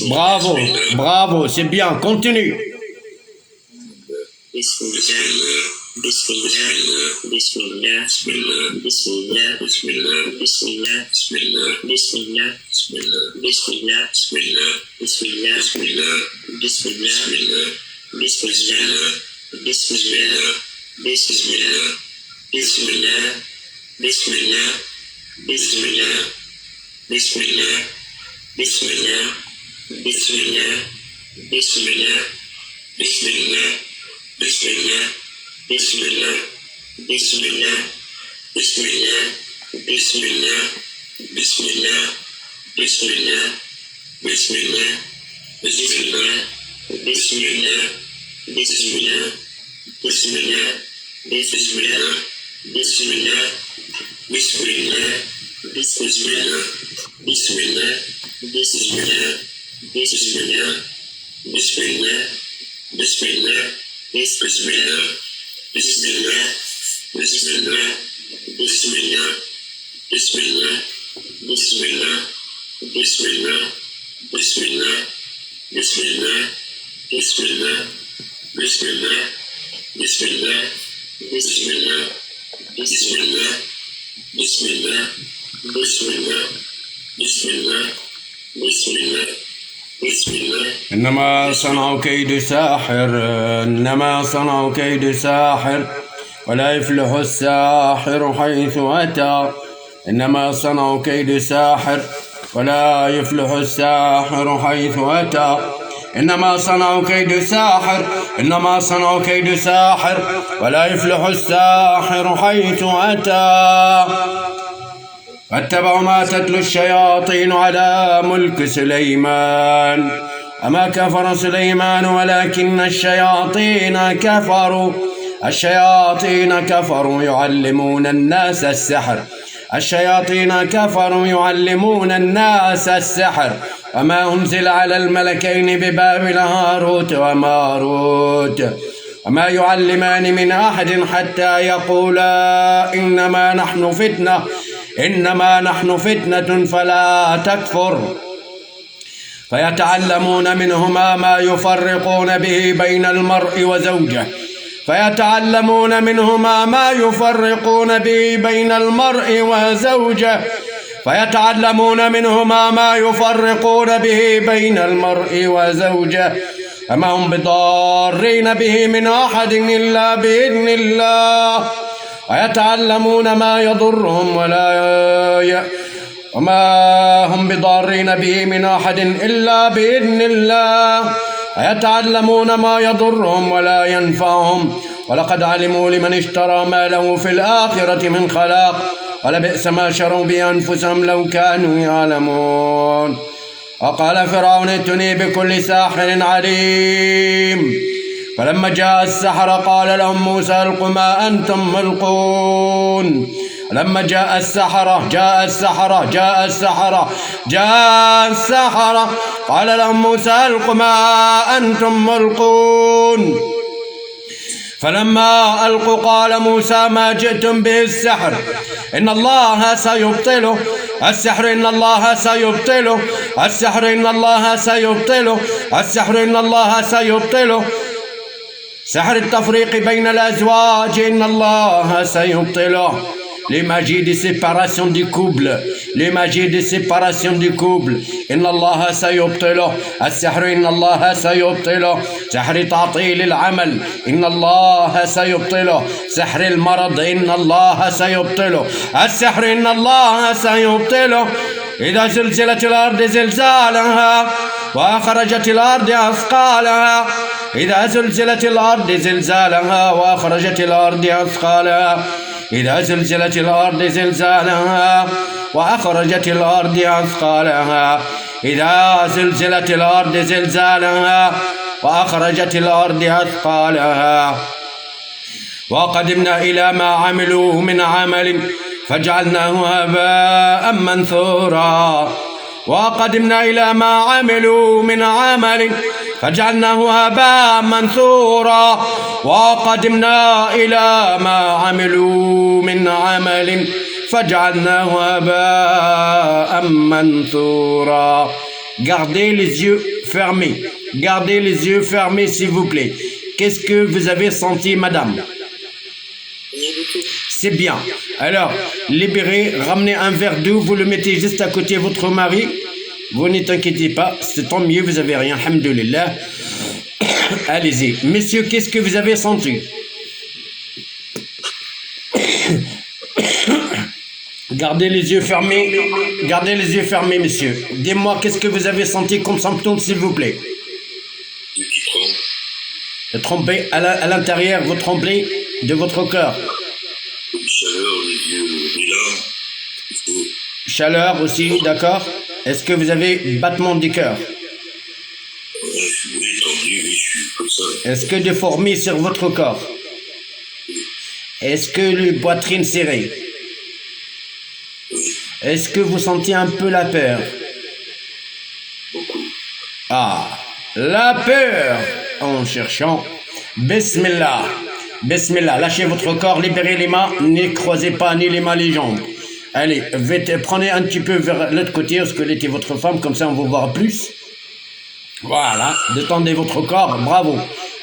Bravo, bravo, c'est bien, continue. إنما صنعوا كيد ساحر إنما صنعوا كيد ساحر ولا يفلح الساحر حيث أتى إنما صنعوا كيد ساحر ولا يفلح الساحر حيث أتى إنما صنعوا كيد ساحر إنما صنعوا كيد ساحر ولا يفلح الساحر حيث أتى فاتبعوا ما تتلو الشياطين على ملك سليمان أما كفر سليمان ولكن الشياطين كفروا يعلمون الناس السحر الشياطين كفروا يعلمون الناس السحر وما أنزل على الملكين ببابل هاروت وماروت وما يعلمان من أحد حتى يقولا إنما نحن فتنة فلا تكفر فيتعلمون منهما ما يفرقون به بين المرء وزوجه فيتعلمون منهما ما يفرقون به بين المرء وزوجه فيتعلمون منهما ما يفرقون به بين المرء وزوجه وما هم بضارين به من أحد إلا بإذن الله ويتعلمون ما يضرهم وما هم بضارين به من أحد إلا بإذن الله ويتعلمون ما يضرهم ولا ينفعهم ولقد علموا لمن اشترى ما له في الآخرة من خلاق ولبئس ما شروا بأنفسهم لو كانوا يعلمون. وقال فرعون ائتوني بكل ساحر عليم. فلما جاء السحرة قال لهم موسى القوا ما أنتم ملقون. لما جاء السحرة قال لهم موسى القوا ما أنتم ملقون. فلما ألقوا قال موسى ما جئتم به السحر إن الله سيبطله السحر إن الله سيبطله السحر إن الله سيبطله السحر إن الله سيبطله سحر التفريق بين الأزواج إن الله سيبطله. Les magies de séparation du couple, les magies de séparation du couple. إن الله سيبطله. السحر إن الله سيبطله. سحر تعطيل العمل إن الله سيبطله. سحر المرض إن الله سيبطله. السحر إن الله سيبطله. إذا زلزلت الأرض زلزالها وأخرجت الأرض أثقالها. إذا زلزلت الأرض زلزالها وأخرجت الأرض أثقالها. إذا زلزلت الأرض زلزالها وأخرجت الأرض أثقالها. إذا زلزلت الأرض زلزالها وأخرجت الأرض أثقالها. وقدمنا إلى ما عملوا من عمل فجعلناه هباء منثورا. وقدمنا إلى ما عملوا من عمل فجعلناه هباء منثورا. وقدمنا إلى ما عملوا من عمل فجعلناه هباء منثورا. Gardez les yeux fermés. Gardez les yeux fermés s'il vous plaît. Qu'est-ce que vous avez senti, madame? C'est bien. Alors, libérez, ramenez un verre d'eau, vous le mettez juste à côté de votre mari. Vous ne t'inquiétez pas, c'est tant mieux, vous n'avez rien, alhamdoulilah. Allez-y. Messieurs, qu'est-ce que vous avez senti? Gardez les yeux fermés. Gardez les yeux fermés, messieurs. Dis-moi, qu'est-ce que vous avez senti comme symptôme, s'il vous plaît? Tremper à l'intérieur, vous tremblez de votre cœur. Chaleur, les yeux, et là, Chaleur aussi, d'accord. Est-ce que vous avez battement du cœur? oui, tendu, oui, je suis comme ça. Est-ce que des fourmis sur votre corps? Est-ce que le poitrine serrée? Est-ce que vous sentez un peu la peur? Beaucoup. Ah, la peur en cherchant. Bismillah. Bismillah. Lâchez votre corps, libérez les mains, ne croisez pas ni les mains, les jambes. Allez, prenez un petit peu vers l'autre côté, parce que était votre femme, comme ça on vous voit plus. Voilà, détendez votre corps, bravo.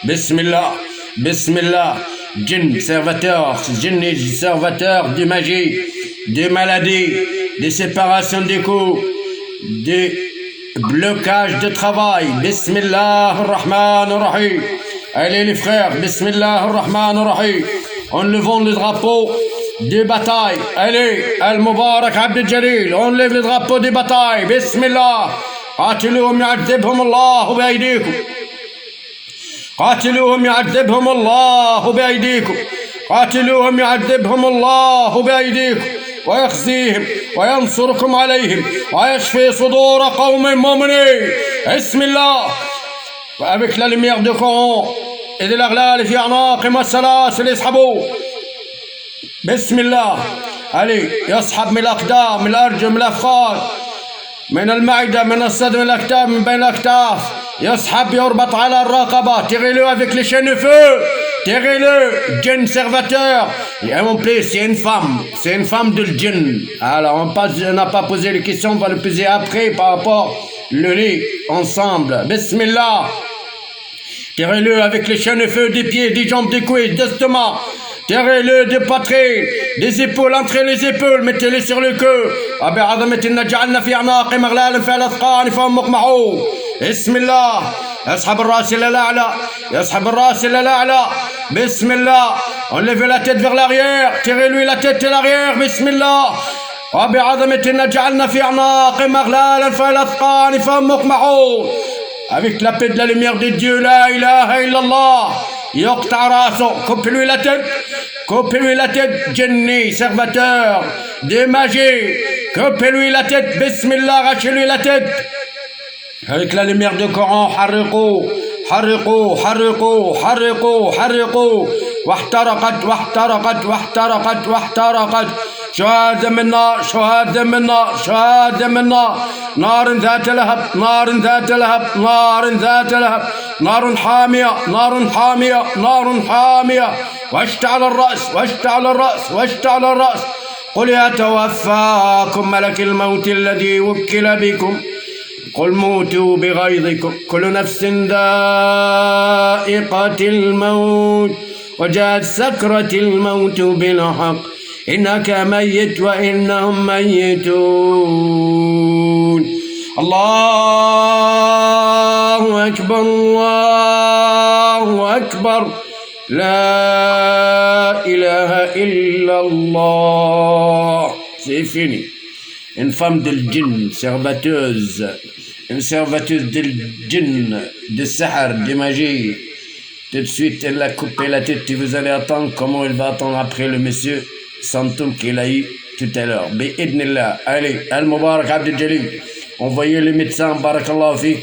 Bismillah, Bismillah. Djinn, serviteur, djinn est serviteur de magie, de maladie, de séparation des coups, de blocage de travail. Bismillah ar-Rahman ar-Rahim. Allez les frères, Bismillah ar-Rahman ar-Rahim. Enlevons le drapeau de bataille. Allez, Al-Mubarak Abd Jalil, enlève le drapeau de bataille. Bismillah. قاتلوهم يعذبهم الله بأيديكم. قاتلوهم يعذبهم الله بأيديكم. قاتلوهم يعذبهم الله بأيديكم ويخزيهم وينصركم عليهم ويشفي صدور قوم مؤمنين. بسم الله. وأبك la lumière de Coran et de l'aghlal في أعناقهم والسلاسل يسحبوا. بسم الله. علي يسحب من الأقدام من الأرجل من الأفخاذ من المعدة من الصدر من الأكتاف من بين الأكتاف. يسحب يربط على الرقبة. Tirez-le avec les chaînes de feu. Tirez-le. Djinn serviteur. Et en plus, c'est une femme. C'est une femme de djinn. Alors, on n'a pas posé les questions, on va le poser après par rapport le lit ensemble. Bismillah. Tirez-le avec les chaînes de feu des pieds, des jambes, des cuisses, d'estomac. Tirez-le des poitrines, des épaules, entrez les épaules, mettez-les sur le queue. أبعظمة إن جعلنا في أعناقهم أغلالا فهل أثقال فهم مقمحون. بسم الله. يسحب الراس إلى الأعلى، يسحب الراس إلى الأعلى. بسم الله. Enlevez la tête vers l'arrière. Tirez-lui la tête à l'arrière. بسم الله. وبعظمتنا جعلنا في أعناقهم أغلالا فلا أثقال فهم مقمحون. Avec la paix de la lumière de Dieu, la ilaha illallah. يقطع راسه. Coupez-lui la tête. Coupez-lui la tête. Jinni, serviteur de magie. Coupez-lui la tête. Bismillah, arrachez-lui la tête. Avec la lumière du Coran, حرقوا حرقوا حرقوا حرقوا حرقوا. واحترقت واحترقت واحترقت واحترقت. شهادة من نار، شهادة من نار، شهادة من نار. نار ذات لهب، نار ذات لهب، نار ذات لهب. نار حامية، نار حامية، نار حامية. واشتعل الرأس، واشتعل الرأس، واشتعل الرأس. قل يتوفاكم ملك الموت الذي وكل بكم. قل موتوا بغيظكم. كل نفس ذائقة الموت وجاءت سكرة الموت بالحق. إنك ميت وإنهم ميتون. الله أكبر، الله أكبر. لا إله إلا الله. C'est fini. Une femme de djinn, serviteuse, une serviteuse de djinn, de sahar, de magie. Tout de suite, elle a coupé la tête et vous allez attendre comment elle va attendre après le monsieur Santoum qu'il a eu tout à l'heure. Bi'idnillah. Allez, Al-Mubarak Abdel Jalil, envoyez le médecin, barakallahu fik,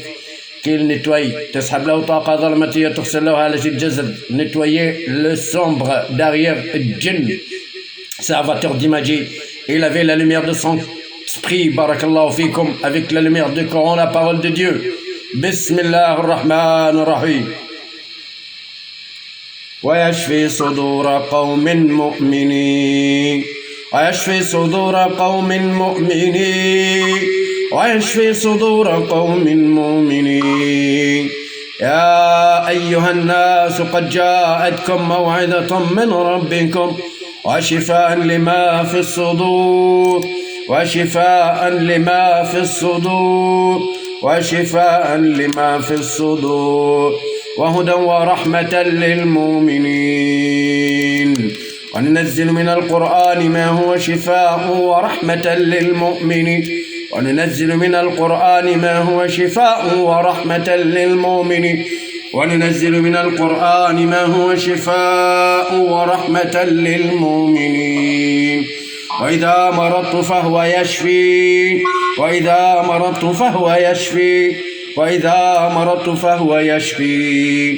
qu'il nettoie. تسحب له طاقة ظلمتية تغسل له على الجسد. Nettoyer le sombre derrière le djinn, serviteur d'imagie. Il avait la lumière de son esprit, barakallahu fikum, avec la lumière du Coran, la parole de Dieu. Bismillah ar-Rahman ar-Rahim. ويشفي صدور قوم مؤمنين، ويشفي صدور قوم مؤمنين، ويشفي صدور قوم مؤمنين. يا أيها الناس قد جاءتكم موعظة من ربكم وشفاء لما في الصدور، وشفاء لما في الصدور، وشفاء لما في الصدور، وهدى ورحمة للمؤمنين. وننزل من القرآن ما هو شفاء ورحمة للمؤمنين، وننزل من القرآن ما هو شفاء ورحمة للمؤمنين، وننزل من القرآن ما هو شفاء ورحمة للمؤمنين. وإذا مرضت فهو يشفي، وإذا مرضت فهو يشفي، وإذا مرضت فهو يشفي.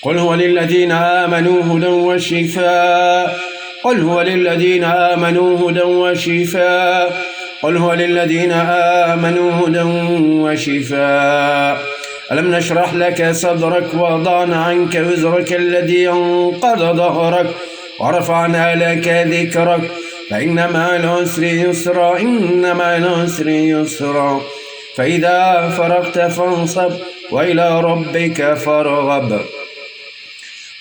قل هو للذين آمنوا هدى وشفاء، قل هو للذين آمنوا هدى وشفاء، قل هو للذين آمنوا هدى وشفاء. ألم نشرح لك صدرك ووضعنا عنك وزرك الذي أنقض ظهرك ورفعنا لك ذكرك فإن مع العسر يسرا، إن مع العسر يسرا. فإذا فرغت فانصب وإلى ربك فارغب.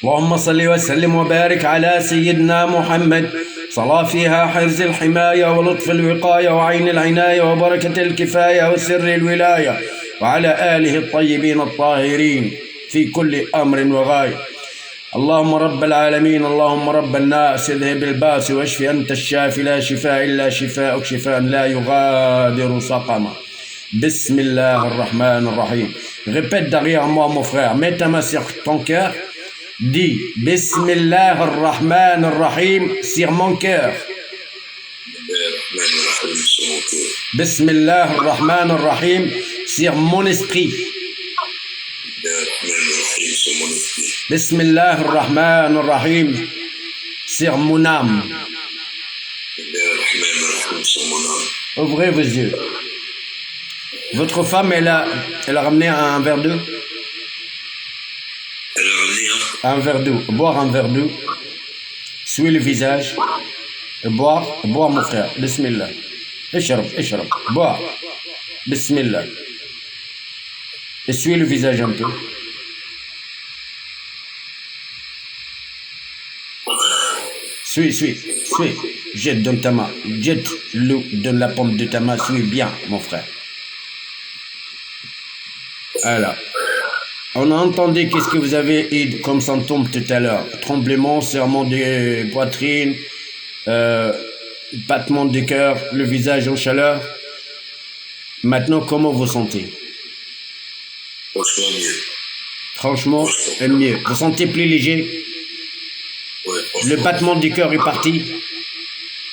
اللهم صل وسلم وبارك على سيدنا محمد، صلاة فيها حرز الحماية ولطف الوقاية وعين العناية وبركة الكفاية وسر الولاية، وعلى آله الطيبين الطاهرين في كل أمر وغاية. اللهم رب العالمين، اللهم رب الناس، اذهب الباس واشف، أنت الشافي لا شفاء إلا شفاءك، شفاء لا يغادر سقما. بسم الله الرحمن الرحيم. Répète derrière moi mon frère, mets ta main sur ton cœur, dis Bismillah ar-Rahman ar-Rahim sur mon cœur. Bismillah ar-Rahman ar-Rahim sur mon esprit. Bismillah ar-Rahman ar-Rahim sur mon âme. Ouvrez vos yeux. Votre femme, elle a ramené un verre d'eau. Elle a ramené un verre d'eau. Boire un verre d'eau. Essuie le visage. Et boire mon frère. Bismillah. Eshrab. Boire. Bismillah. Essuie le visage un peu. Suis. Jette dans ta main. Jette l'eau dans la paume de ta main. Suis bien, mon frère. Voilà. On a entendu qu'est-ce que vous avez eu comme symptômes tout à l'heure. Tremblement, serrement de poitrine, battement de cœur, le visage en chaleur. Maintenant, comment vous sentez? Franchement, mieux. Franchement, mieux. Vous sentez plus léger? Ouais, Le battement du cœur est parti?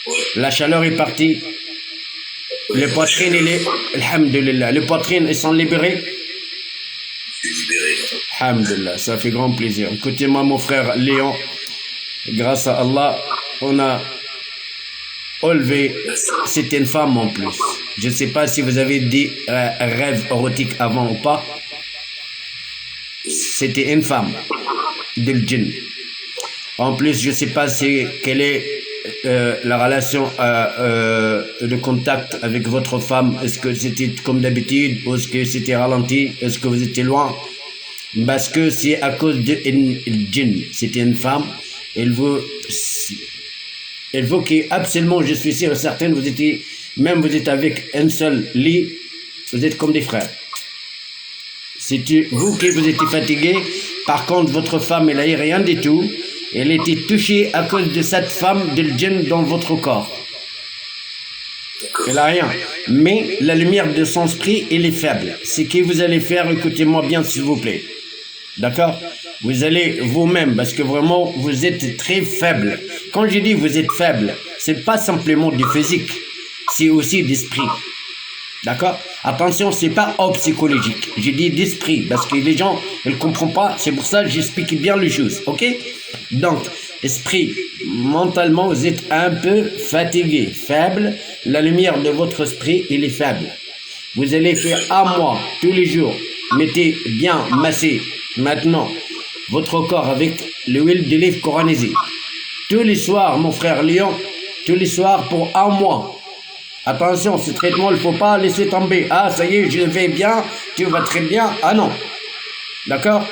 Ouais. La chaleur est partie? Le poitrine, il est... Alhamdulillah. Le poitrine, ils sont libérés? Je suis libéré. Alhamdulillah, ça fait grand plaisir. Écoutez-moi, mon frère Léon, grâce à Allah, on a enlevé, c'était une femme en plus. Je ne sais pas si vous avez dit rêve érotique avant ou pas. C'était une femme de djinn. En plus, je ne sais pas quelle est la relation de contact avec votre femme. Est-ce que c'était comme d'habitude ou est-ce que c'était ralenti? Est-ce que vous étiez loin? Parce que c'est à cause de djinn. C'était une femme. Elle veut absolument, je suis sûr et certain, vous êtes avec un seul lit, vous êtes comme des frères. C'est vous qui vous étiez fatigué. Par contre, votre femme, elle n'a eu rien du tout. Elle était touchée à cause de cette femme de djinn dans votre corps. Elle n'a rien. Mais la lumière de son esprit, elle est faible. Ce que vous allez faire, écoutez-moi bien s'il vous plaît. D'accord? Vous allez vous-même, parce que vraiment, vous êtes très faible. Quand je dis vous êtes faible, c'est pas simplement du physique, c'est aussi d'esprit. D'accord? Attention, c'est pas psychologique. J'ai dit d'esprit, parce que les gens ne le comprennent pas. C'est pour ça que j'explique bien les choses. Ok? Donc, esprit, mentalement, vous êtes un peu fatigué, faible. La lumière de votre esprit, il est faible. Vous allez faire un mois, tous les jours. Mettez bien massé, maintenant, votre corps avec l'huile d'olive coranisée. Tous les soirs, mon frère Léon, tous les soirs pour un mois. Attention, ce traitement, il ne faut pas laisser tomber. Ah, ça y est, je vais bien, tu vas très bien. Ah non. D'accord?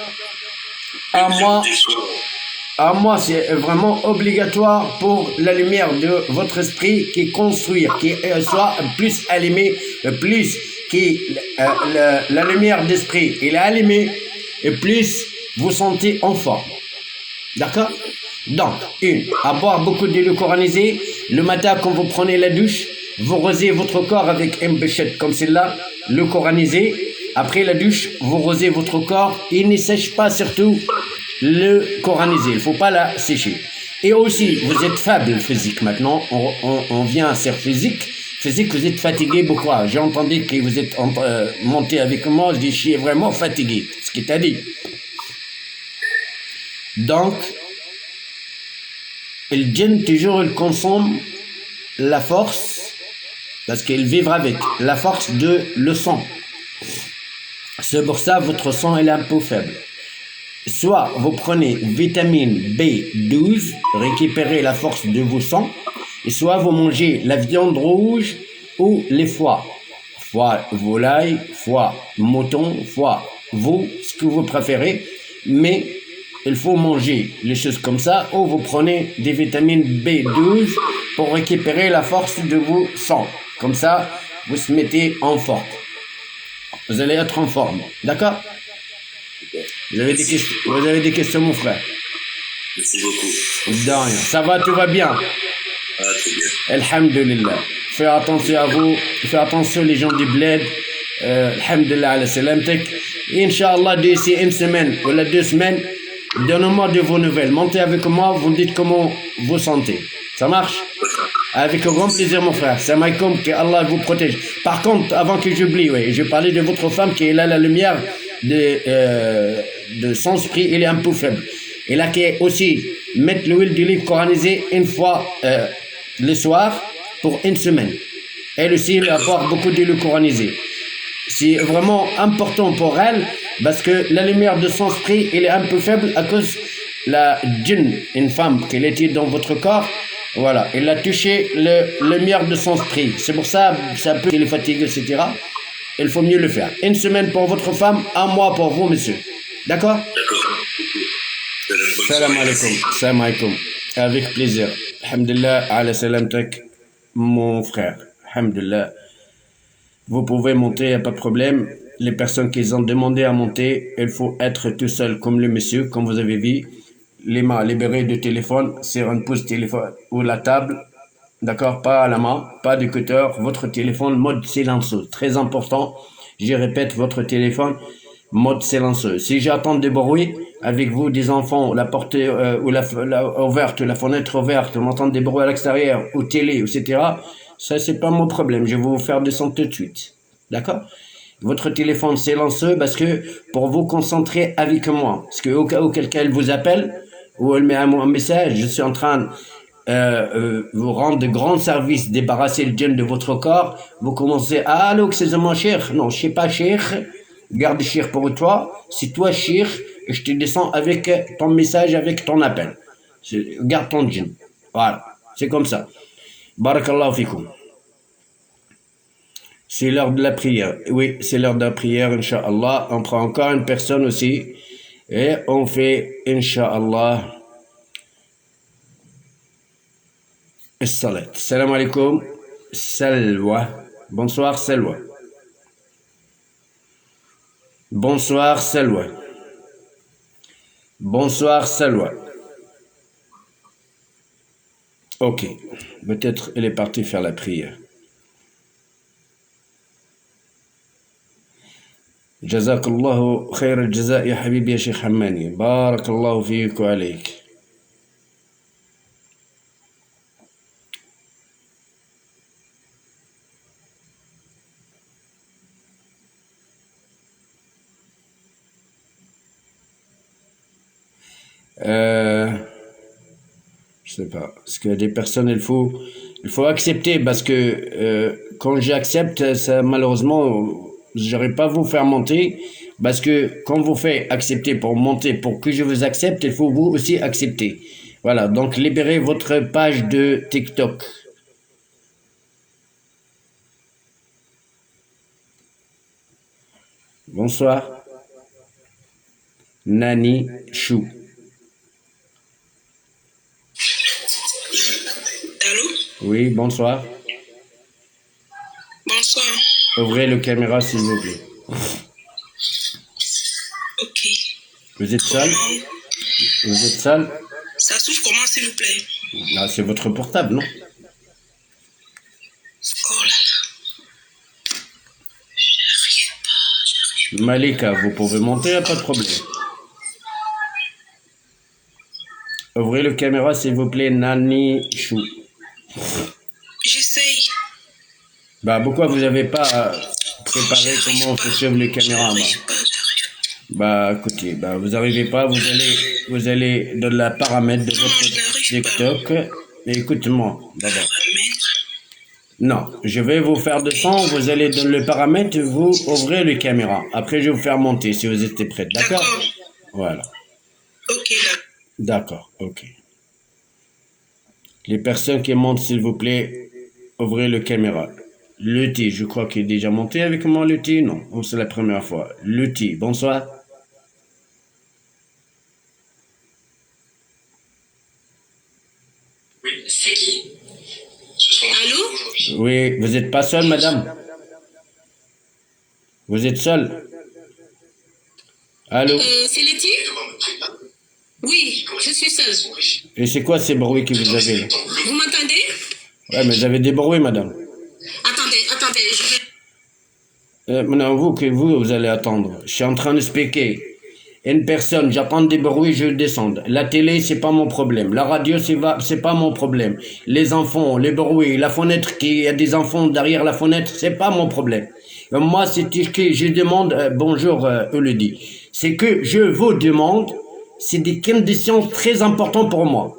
Un mois, c'est vraiment obligatoire pour la lumière de votre esprit qui construire, qui soit plus allumé, plus la lumière d'esprit, il est allumé, et plus vous sentez en forme. D'accord? Donc, à boire beaucoup d'huile coranisée. Le matin, quand vous prenez la douche, vous rosez votre corps avec une béchette comme celle-là, le coranisé. Après la douche, vous rosez votre corps. Il ne sèche pas surtout le coranisé. Il ne faut pas la sécher. Et aussi, vous êtes faible physique maintenant. On vient sur physique. Physique, vous êtes fatigué beaucoup. J'ai entendu que vous êtes monté avec moi. Je dis, je suis vraiment fatigué. Ce qu'il t'a dit. Donc, le djinn, toujours, il consomme la force, parce qu'il vit avec la force de le sang. C'est pour ça votre sang est un peu faible. Soit vous prenez vitamine B12, récupérez la force de vos sangs, et soit vous mangez la viande rouge ou les foies. Foie volaille, foie mouton, foie veau, ce que vous préférez, mais il faut manger les choses comme ça, ou vous prenez des vitamines B12 pour récupérer la force de vos sangs. Comme ça, vous se mettez en forme. Vous allez être en forme. D'accord? Vous avez des questions, mon frère? Merci beaucoup. De rien. Ça va, tout va bien? Ah, très bien. Alhamdulillah. Faites attention à vous. Faites attention les gens du bled. Alhamdulillah ala salamtek. Inch'Allah, d'ici une semaine ou 2 semaines, donnez-moi de vos nouvelles. Montez avec moi, vous me dites comment vous sentez. Ça marche? Avec grand plaisir, mon frère. Salam alaikum, que Allah vous protège. Par contre, avant que j'oublie, je parlais de votre femme qui est là, la lumière de son esprit, elle est un peu faible. Et là, qui est aussi mettre l'huile d'olive coranisée une fois le soir pour une semaine. Elle aussi, elle va avoir beaucoup d'huile coranisée. C'est vraiment important pour elle parce que la lumière de son esprit, elle est un peu faible à cause la djinn, une femme qui était dans votre corps. Voilà, elle a touché la lumière de son esprit. C'est pour ça, ça peut qu'elle est fatiguée, etc. Il faut mieux le faire. Une semaine pour votre femme, un mois pour vous, monsieur. D'accord? D'accord. Salam alaikum. Salam alaikum. Avec plaisir. Alhamdulillah, ala salamtek, mon frère. Alhamdulillah. Vous pouvez monter, il n'y a pas de problème. les personnes qui ont demandé à monter, il faut être tout seul, comme le monsieur, comme vous avez vu, les mains libérées du téléphone, sur une pouce téléphone ou la table, d'accord, pas à la main, pas d'écouteur, votre téléphone, mode silencieux, très important, je répète, votre téléphone, mode silencieux. Si j'entends des bruits avec vous, des enfants, la porte ou ouverte, la fenêtre ouverte, on entend des bruits à l'extérieur, ou télé, etc., ça c'est pas mon problème, je vais vous faire descendre tout de suite, d'accord? Votre téléphone silencieux parce que pour vous concentrer avec moi, parce que au cas où quelqu'un vous appelle ou elle met un message, je suis en train vous rendre de grands services, débarrasser le djinn de votre corps, vous commencez à allô, excusez-moi, cheikh, non, je sais pas cheikh, garde cheikh pour toi, c'est toi cheikh, et je te descends avec ton message, avec ton appel. Garde ton djinn. Voilà, c'est comme ça. Barakallahu fikum. C'est l'heure de la prière. Oui, c'est l'heure de la prière, Inch'Allah. On prend encore une personne aussi. Et on fait, Inch'Allah, Salat. Salam alaikum. Salwa. Bonsoir, Salwa. Bonsoir, Salwa. Bonsoir, Salwa. Ok. Peut-être elle est partie faire la prière. جزاك الله خير الجزاء يا حبيبي يا شيخ حماني بارك الله فيك وعليك je sais pas parce que des personnes il faut accepter parce que quand j'accepte ça malheureusement je n'aurais pas vous faire monter parce que quand vous faites accepter pour monter, pour que je vous accepte, il faut vous aussi accepter. Voilà, donc libérez votre page de TikTok. Bonsoir. Nani Chou. Allô? Oui, bonsoir. Bonsoir. Ouvrez le caméra s'il vous plaît. Ok. Vous êtes seul? Vous êtes seul? Ça s'ouvre comment, s'il vous plaît? Ah, c'est votre portable, non? Oh là là. J'arrive pas. Malika, vous pouvez monter, pas de problème. Ouvrez le caméra s'il vous plaît, Nani Chou. J'essaye. Bah, pourquoi vous n'avez pas préparé comment on fait suivre les caméras? Bah, écoutez, bah, vous n'arrivez pas, vous allez dans la paramètre de votre TikTok. Écoute-moi, d'abord. Non, je vais vous faire descendre, vous allez dans le paramètre, vous ouvrez les caméras. Après, je vais vous faire monter si vous êtes prêts, d'accord? Voilà. Ok, d'accord, ok. Les personnes qui montent, s'il vous plaît, ouvrez le caméra. Lutti, je crois qu'il est déjà monté avec moi, Lutti. Non, c'est la première fois. Lutti, bonsoir. Oui, c'est qui? Allô? Oui, vous n'êtes pas seule, madame? Vous êtes seule? Allô? C'est Letty? Oui, je suis seule. Et c'est quoi ces bruits que vous avez là? Vous m'entendez? Ouais, mais vous avez des bruits, madame. Attendez, je vais... Maintenant, vous allez attendre. Je suis en train de expliquer. Une personne, j'entends des bruits, je descends. La télé, c'est pas mon problème. La radio, c'est pas mon problème. Les enfants, les bruits, la fenêtre, il y a des enfants derrière la fenêtre, c'est pas mon problème. Moi, c'est que je demande, bonjour, Elodie. C'est que je vous demande, c'est des conditions très importantes pour moi.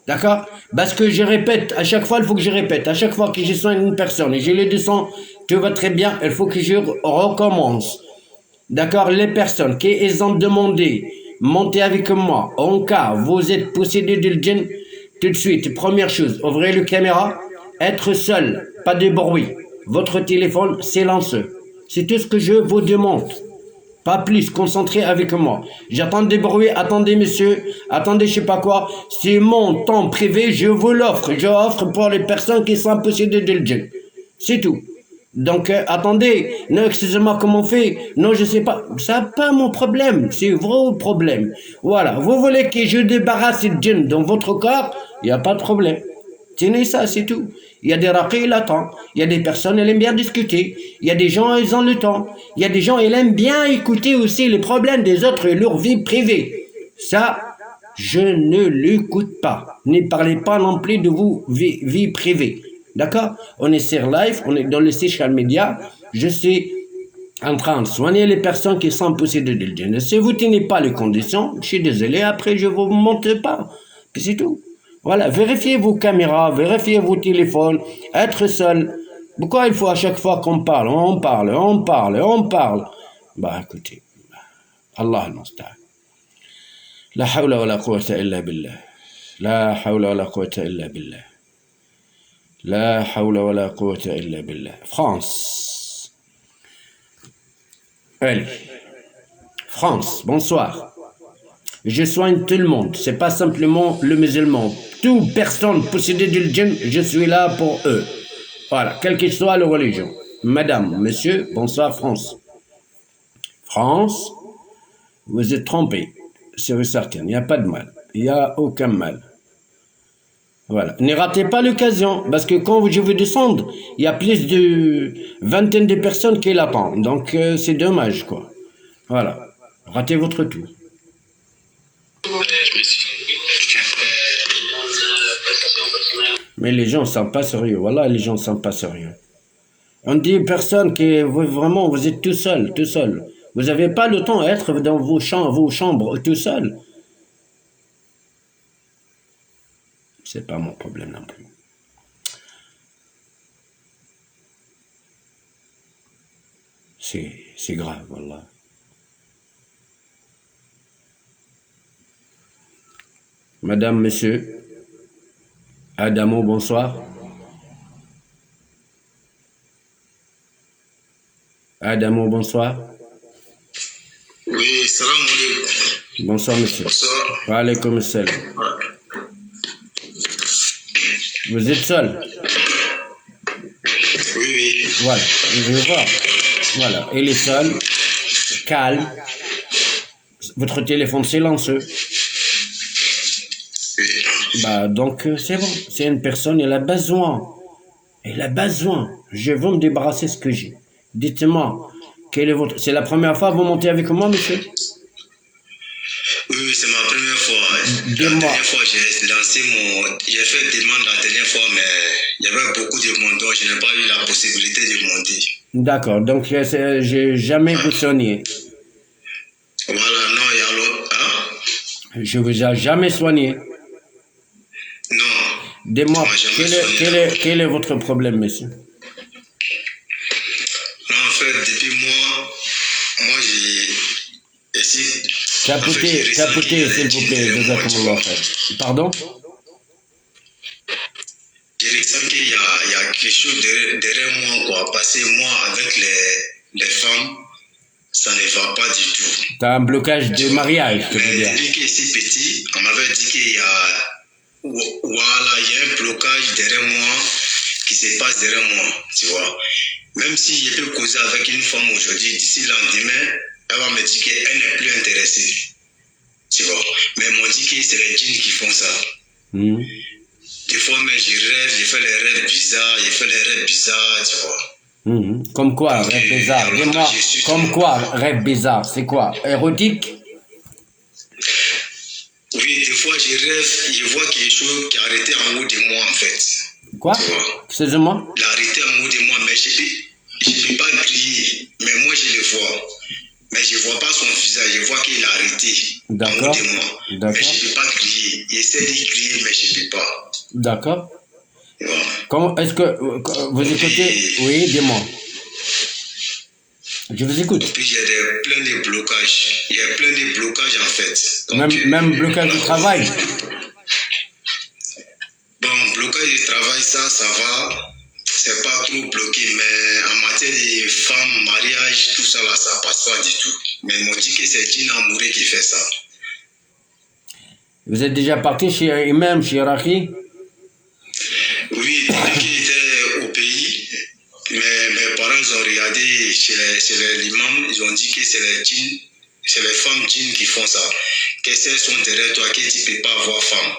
D'accord? Parce que je répète, à chaque fois, il faut que je répète. À chaque fois que je soigne une personne et je le descends, tout va très bien, il faut que je recommence. D'accord? Les personnes qui ont demandé, montez avec moi. En cas, vous êtes possédé de djinn, tout de suite, première chose, ouvrez le caméra, être seul, pas de bruit. Votre téléphone silencieux. C'est tout ce que je vous demande. Pas plus, concentré avec moi. J'attends des bruits, attendez monsieur, attendez je sais pas quoi. C'est mon temps privé, je vous l'offre. Je offre pour les personnes qui sont possédées de djinn. C'est tout. Donc, attendez, non, excusez-moi, comment on fait? Non, je sais pas. Ça n'est pas mon problème, c'est vos problèmes. Voilà, vous voulez que je débarrasse le djinn dans votre corps? Il n'y a pas de problème. Tenez ça, c'est tout. Il y a des raqis, il attend. Il y a des personnes, elles aiment bien discuter. Il y a des gens, ils ont le temps. Il y a des gens, ils aiment bien écouter aussi les problèmes des autres et leur vie privée. Ça, je ne l'écoute pas. Ne parlez pas non plus de vos vie privée. D'accord? On est sur live, on est dans les social media. Je suis en train de soigner les personnes qui sont possédées de djinn. Si vous ne tenez pas les conditions, je suis désolé, après je ne vous montre pas. Puis c'est tout. Voilà, vérifiez vos caméras, vérifiez vos téléphones, être seul. Pourquoi il faut à chaque fois qu'on parle, on parle? Bah écoutez, Allah al-Musta'an. La hawla wa la quwwata illa billah. La hawla wa la quwwata illa billah. La hawla wa la quwwata illa billah. France. Allez. France, bonsoir. Je soigne tout le monde. C'est pas simplement le musulman. Toute personne possédée du djinn, je suis là pour eux. Voilà, quelle que soit la religion. Madame, monsieur, bonsoir France. France, vous êtes trompé. C'est certain, il n'y a pas de mal. Il n'y a aucun mal. Voilà. Ne ratez pas l'occasion, parce que quand je vais descendre, il y a plus de vingtaine de personnes qui l'attendent. Donc, c'est dommage, quoi. Voilà. Ratez votre tour. Mais les gens ne sont pas sérieux. Voilà, les gens ne sont pas sérieux. On dit personne que vraiment, vous êtes tout seul, tout seul. Vous n'avez pas le temps d'être dans vos chambres tout seul. C'est pas mon problème non plus. C'est grave, voilà. Madame, monsieur, Adamo, bonsoir. Adamo, bonsoir. Oui, salam alaikum. Bonsoir, monsieur. Bonsoir. Wa alaykoum salam. Vous êtes seul? Oui, oui. Voilà, je vais voir. Voilà, il est seul, calme. Votre téléphone silencieux. Oui. Bah, donc, c'est bon. C'est une personne, elle a besoin. Elle a besoin. Je veux me débarrasser de ce que j'ai. Dites-moi, quel est votre... C'est la première fois que vous montez avec moi, monsieur? Oui, c'est ma première fois. La Dis-moi. dernière fois, j'ai lancé j'ai fait une demande la dernière fois, mais il y avait beaucoup de monde, donc je n'ai pas eu la possibilité de monter. D'accord, donc j'ai jamais vous soigné. Voilà, non, il y a l'autre. Hein? Je vous ai jamais soigné. Non. Dis-moi, Tu m'as jamais soigné. quel est votre problème, monsieur? Non, en fait, depuis moi j'ai essayé. Capotez, s'il vous plaît, jazakumullah khair. Pardon? Je ressens qu'il y a quelque chose derrière moi, quoi. Parce que moi, avec les femmes, ça ne va pas du tout. T'as un blocage de mariage, je veux dire. Depuis que c'est petit, on m'avait dit qu'il y a... Voilà, il y a un blocage derrière moi qui se passe derrière moi, tu vois. Même si je peux causer avec une femme aujourd'hui, d'ici le lendemain, elle va me dire qu'elle n'est plus intéressée. Tu vois. Mais elle m'a dit que c'est les djinns qui font ça. Des fois, mais je rêve, je fais les rêves bizarres, tu vois. Comme quoi, rêve bizarre? Dis-moi, comme quoi, rêve bizarre? C'est quoi? Érotique? Oui, des fois, je rêve, je vois quelque chose qui est arrêté en haut de moi, en fait. Quoi? Excusez-moi? Il est arrêté en haut de moi, mais je ne peux pas crier. Mais moi, je le vois. Mais je ne vois pas son visage, je vois qu'il est arrêté en haut de moi. Mais je ne peux pas crier. J'essaie de crier, mais je ne peux pas. D'accord. Voilà. Comment est-ce que vous écoutez? Oui, dis-moi. Je vous écoute. Et puis, il y a plein de blocages. Il y a plein de blocages, en fait. Donc, même blocage du travail? Bon, blocage du travail, ça va. C'est pas trop bloqué, mais en matière de femmes, mariage, tout ça, là, ça passe pas du tout. Mais ils m'ont dit que c'est Djinn Amouré qui fait ça. Vous êtes déjà parti chez un imam, chez Raki? Oui, depuis qu'il était au pays, mais par chez l'imam, ils ont dit que c'est les djinns, c'est les femmes djinns qui font ça. Que si elles sont derrière toi, que tu ne peux pas avoir femme.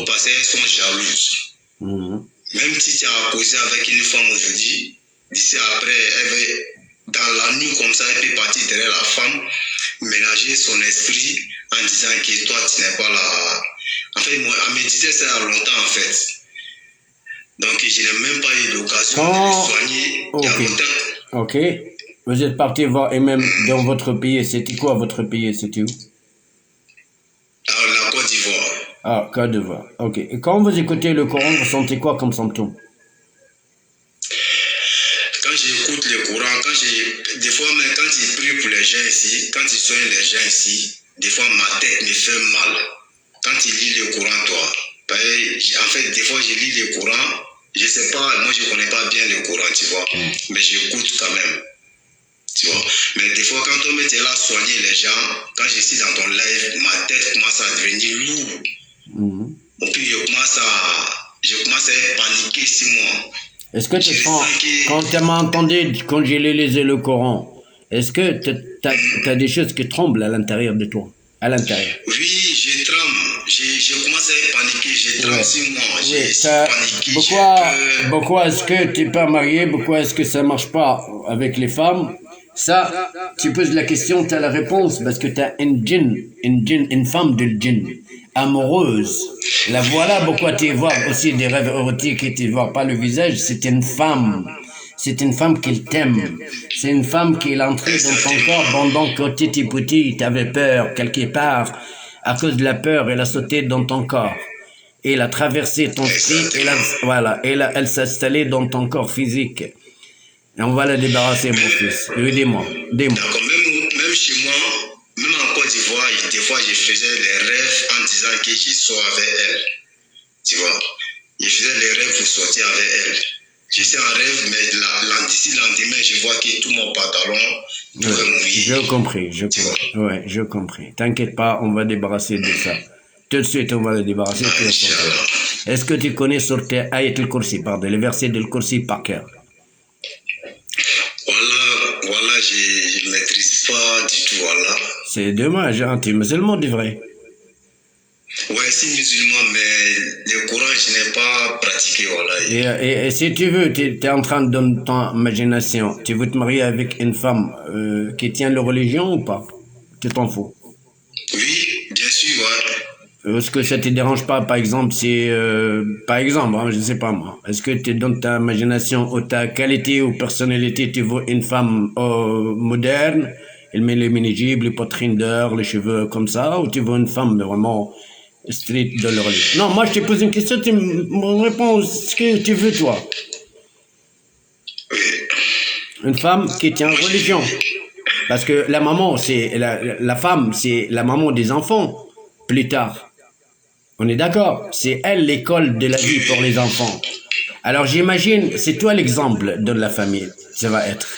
Parce qu'elles sont jalouses. Même si tu as causé avec une femme aujourd'hui, d'ici après, elle va, dans la nuit comme ça, elle peut partir derrière la femme, mélanger son esprit en disant que toi, tu n'es pas là. En fait, moi, elle me disait ça il y a longtemps, en fait. Donc, je n'ai même pas eu l'occasion de le soigner il y a longtemps. Ok. Vous êtes parti voir, et même dans votre pays, c'était quoi votre pays? C'était où? Alors, la Côte d'Ivoire. Ah, Côte d'Ivoire. Ok. Et quand vous écoutez le Coran, vous sentez quoi comme symptôme? Quand j'écoute le Coran, des fois, même quand je prie pour les gens ici, quand je soigne les gens ici, des fois, ma tête me fait mal. Quand tu lis le Coran, toi, en fait, des fois, je lis le Coran, je sais pas, moi, je connais pas bien le Coran, tu vois, mais j'écoute quand même. Tu vois. Mais des fois, quand on était là à soigner les gens, quand je suis dans ton live, ma tête commence à devenir lourde. Et puis, je commence à paniquer 6 mois. Est-ce que tu sens, quand tu m'as entendu, quand j'ai lisé le Coran, est-ce que tu as des choses qui tremblent à l'intérieur de toi? À l'intérieur? Oui, je tremble. Je commence à paniquer. Je tremble 6 mois. J'ai paniqué. Pourquoi est-ce que tu n'es pas marié? Pourquoi est-ce que ça ne marche pas avec les femmes? Ça, tu poses la question, tu as la réponse, parce que tu as une femme de djinn, amoureuse. La voilà pourquoi tu vois aussi des rêves érotiques et tu vois pas le visage, c'est une femme. C'est une femme qui t'aime. C'est une femme qui est entrée dans ton corps pendant que tu étais petit, tu avais peur quelque part. À cause de la peur, elle a sauté dans ton corps. Et elle a traversé ton esprit, elle s'est installée dans ton corps physique. Et on va la débarrasser, mon fils. Dis-moi. Même chez moi, même en Côte d'Ivoire, des fois, je faisais les rêves en disant que je sors avec elle. Tu vois, je faisais les rêves pour sortir avec elle. J'étais en rêve, mais d'ici le lendemain, je vois que tout mon pantalon pourrait mouiller. Je compris. T'inquiète pas, on va débarrasser de ça. Tout de suite, on va le débarrasser. Est-ce que tu connais sur tes Ayat al-Kursi, les versets de al-Kursi par cœur? Voilà, je ne maîtrise pas du tout, voilà. C'est dommage, hein, tu es musulman, du vrai. Ouais, c'est musulman, mais le Coran, je n'ai pas pratiqué, voilà. Et si tu veux, tu es en train de donner ton imagination, tu veux te marier avec une femme qui tient la religion ou pas? Tu t'en fous? Oui, bien sûr, ouais. Est-ce que ça te dérange pas, par exemple, si, par exemple, hein, je sais pas moi, est-ce que tu dans ta imagination ou ta qualité ou personnalité, tu veux une femme moderne, elle met les mini-jibs, les poitrines d'or, les cheveux comme ça, ou tu veux une femme vraiment street de leur religion? Non, moi je te pose une question, tu me réponds ce que tu veux toi. Oui. Une femme qui tient religion. Parce que la maman, c'est la femme, c'est la maman des enfants, plus tard. On est d'accord? C'est elle l'école de la vie pour les enfants. Alors j'imagine, c'est toi l'exemple de la famille, ça va être.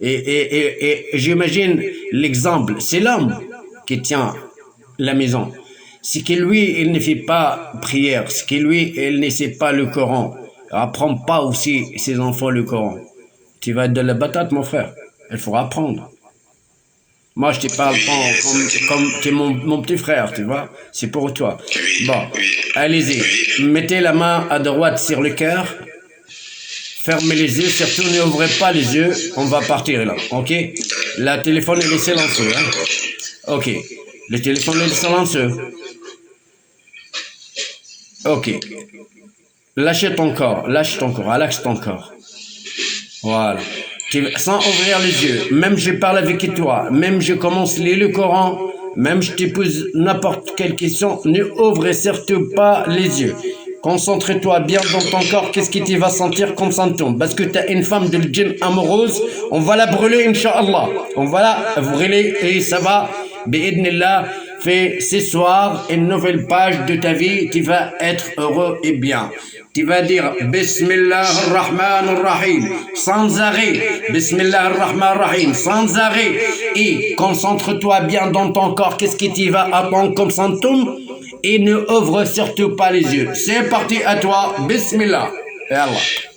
Et j'imagine l'exemple, c'est l'homme qui tient la maison. C'est que lui, il ne fait pas prière, c'est que lui, il ne sait pas le Coran. Apprend pas aussi ses enfants le Coran. Tu vas être de la patate, mon frère. Il faut apprendre. Moi, je te parle pas comme tu es mon petit frère, tu vois. C'est pour toi. Bon, allez-y. Mettez la main à droite sur le cœur. Fermez les yeux, surtout n'ouvrez pas les yeux. On va partir là, ok? Le téléphone est silencieux, hein? Ok. Le téléphone est silencieux. Ok. Lâche ton corps, relaxe ton corps. Voilà. Sans ouvrir les yeux, même je parle avec toi, même je commence à lire le Coran, même je te pose n'importe quelle question, ne ouvre surtout pas les yeux. Concentre-toi bien dans ton corps, qu'est-ce que tu vas sentir comme symptôme. Parce que tu as une femme de djinn amoureuse, on va la brûler, Inch'Allah. On va la brûler et ça va, bi'idnillah, fait ce soir une nouvelle page de ta vie, tu vas être heureux et bien. Tu vas dire Bismillah ar-Rahman ar-Rahim sans arrêt. Bismillah ar-Rahman ar-Rahim sans arrêt. Et concentre-toi bien dans ton corps. Qu'est-ce qui t'y va attendre comme symptôme? Et ne ouvre surtout pas les yeux. C'est parti à toi. Bismillah. Et Allah.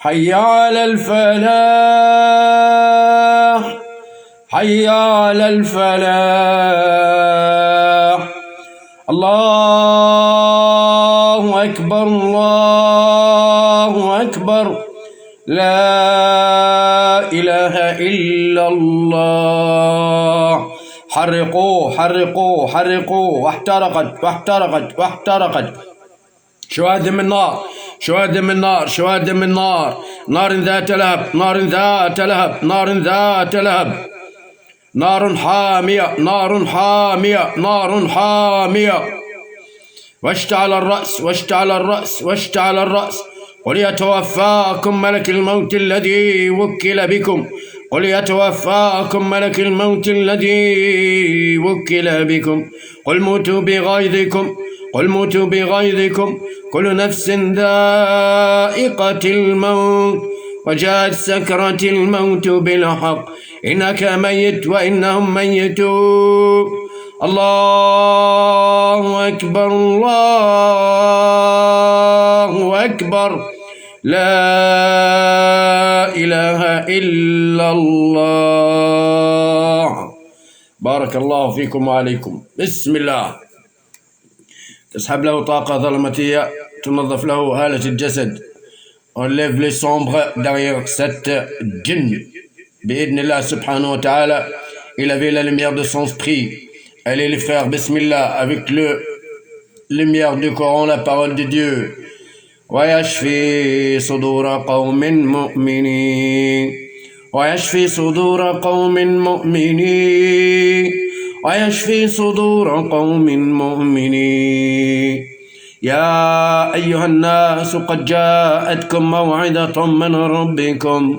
حي على الفلاح حي على الفلاح الله أكبر الله أكبر لا إله إلا الله حرقوه حرقوه حرقوه واحترقت واحترقت واحترقت شوادم النار شوادم النار شوادم النار نار ذات لهب نار ذات لهب نار ذات لهب نار حامية نار حامية نار حامية واشتعل الرأس واشتعل الرأس واشتعل الرأس قل يتوفاكم ملك الموت الذي وكل بكم قل يتوفاكم ملك الموت الذي وكل بكم قل موتوا بغيظكم قل موتوا بغيظكم كل نفس ذائقة الموت وجاءت سكرة الموت بالحق إنك ميت وإنهم ميتون الله أكبر الله أكبر لا إله إلا الله بارك الله فيكم وعليكم بسم الله تسحب له طاقة ظلمتية تنظف له هالة الجسد enlève les sombres derrière cette djinn بإذن الله سبحانه وتعالى il avait la lumière de son esprit allez les frères bismillah avec le lumière du Coran la parole de Dieu ويشفي صدور قوم مؤمنين ويشفي صدور قوم مؤمنين ويشفي صدور قوم مؤمنين يا أيها الناس قد جاءتكم موعظة من ربكم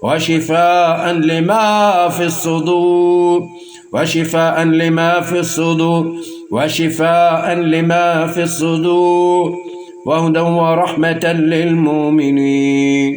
وشفاء لما في الصدور وشفاء لما في الصدور وشفاء لما في الصدور وهدى ورحمة للمؤمنين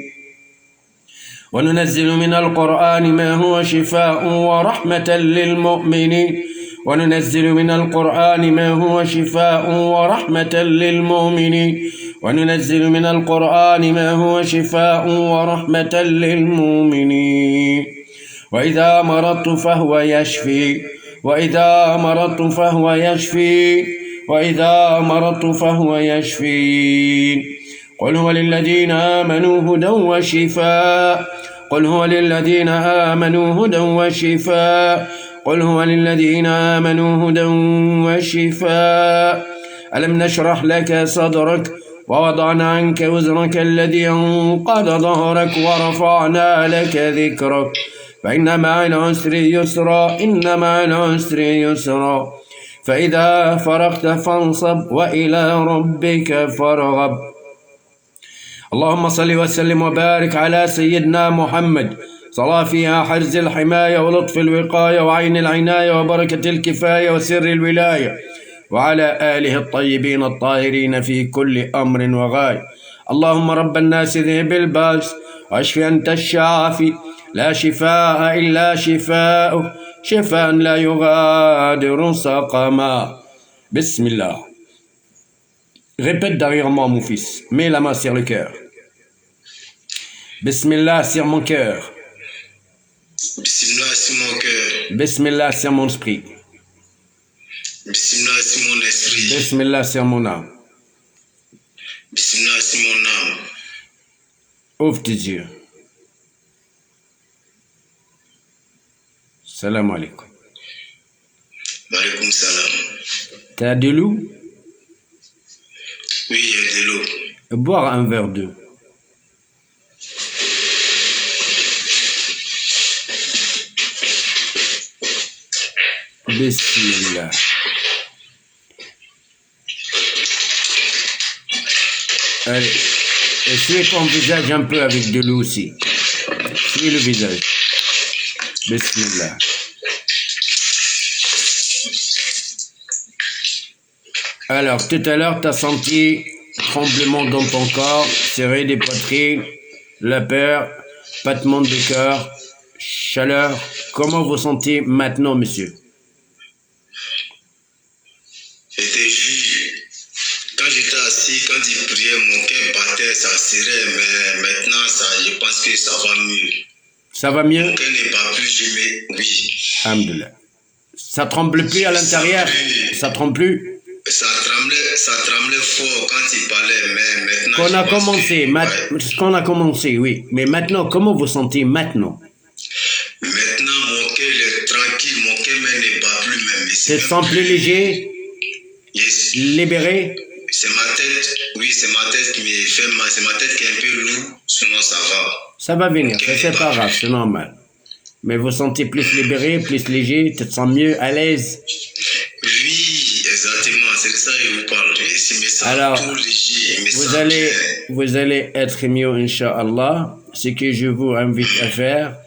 وننزل من القرآن ما هو شفاء ورحمة للمؤمنين وننزل من القرآن ما هو شفاء ورحمة للمؤمنين وننزل من القرآن ما هو شفاء ورحمة للمؤمنين وإذا مرضت فهو يشفي وإذا مرضت فهو يشفي وإذا مرضت فهو يشفين قل هو للذين آمنوا هدى وشفاء قل هو للذين آمنوا هدى وشفاء قل هو للذين آمنوا هدى وشفاء ألم نشرح لك صدرك ووضعنا عنك وزرك الذي أنقض ظهرك ورفعنا لك ذكرك فإن مع العسر يسرا إن مع العسر يسرا فإذا فرغت فانصب وإلى ربك فارغب اللهم صل وسلم وبارك على سيدنا محمد صلاة فيها حرز الحماية ولطف الوقاية وعين العناية وبركة الكفاية وسر الولاية وعلى آله الطيبين الطاهرين في كل أمر وغاية اللهم رب الناس ذهب الباس واشف أنت الشافي لا شفاء إلا شفاء شفاء لا يغادر سقما بسم الله. Répète derrière moi, mon fils. Mets la main sur le cœur. Bismillah sur mon cœur. Bismillah sur mon cœur. Bismillah sur mon esprit. Bismillah sur mon esprit. Bismillah sur mon âme. Bismillah sur mon âme. Ouvre tes yeux. Salam alaikum. Alaikum salam. T'as de l'eau? Oui, il y a de l'eau. Boire un verre d'eau. Bismillah. Allez, essuie ton visage un peu avec de l'eau aussi. Essuie le visage. Bismillah. Alors, tout à l'heure, tu as senti tremblement dans ton corps, serré des poitrines, la peur, battement de cœur, chaleur. Comment vous sentez maintenant, monsieur? J'étais juste, quand j'étais assis, quand il priait, mon cœur battait, ça serrait, mais maintenant, je pense que ça va mieux. Ça va mieux? Mon cœur n'est pas plus gêné, oui. Alhamdulillah. Ça tremble plus à l'intérieur? Ça tremble plus? Ça tremblait fort quand il parlait, mais maintenant... Qu'on a commencé, qu'on a commencé, oui. Mais maintenant, comment vous sentez maintenant? Maintenant, mon cœur est tranquille, mon cœur n'est pas plus même. Tu te sens plus léger? Yes. Libéré? C'est ma tête, oui, c'est ma tête qui me fait mal, c'est ma tête qui est un peu lourde, sinon ça va. Ça va venir, c'est pas grave, c'est normal. Mais vous sentez plus libéré, plus léger, tu te sens mieux, à l'aise? Oui, exactement, c'est de ça que je vous parle. Alors, vous allez être mieux, Inch'Allah. Ce que je vous invite à faire,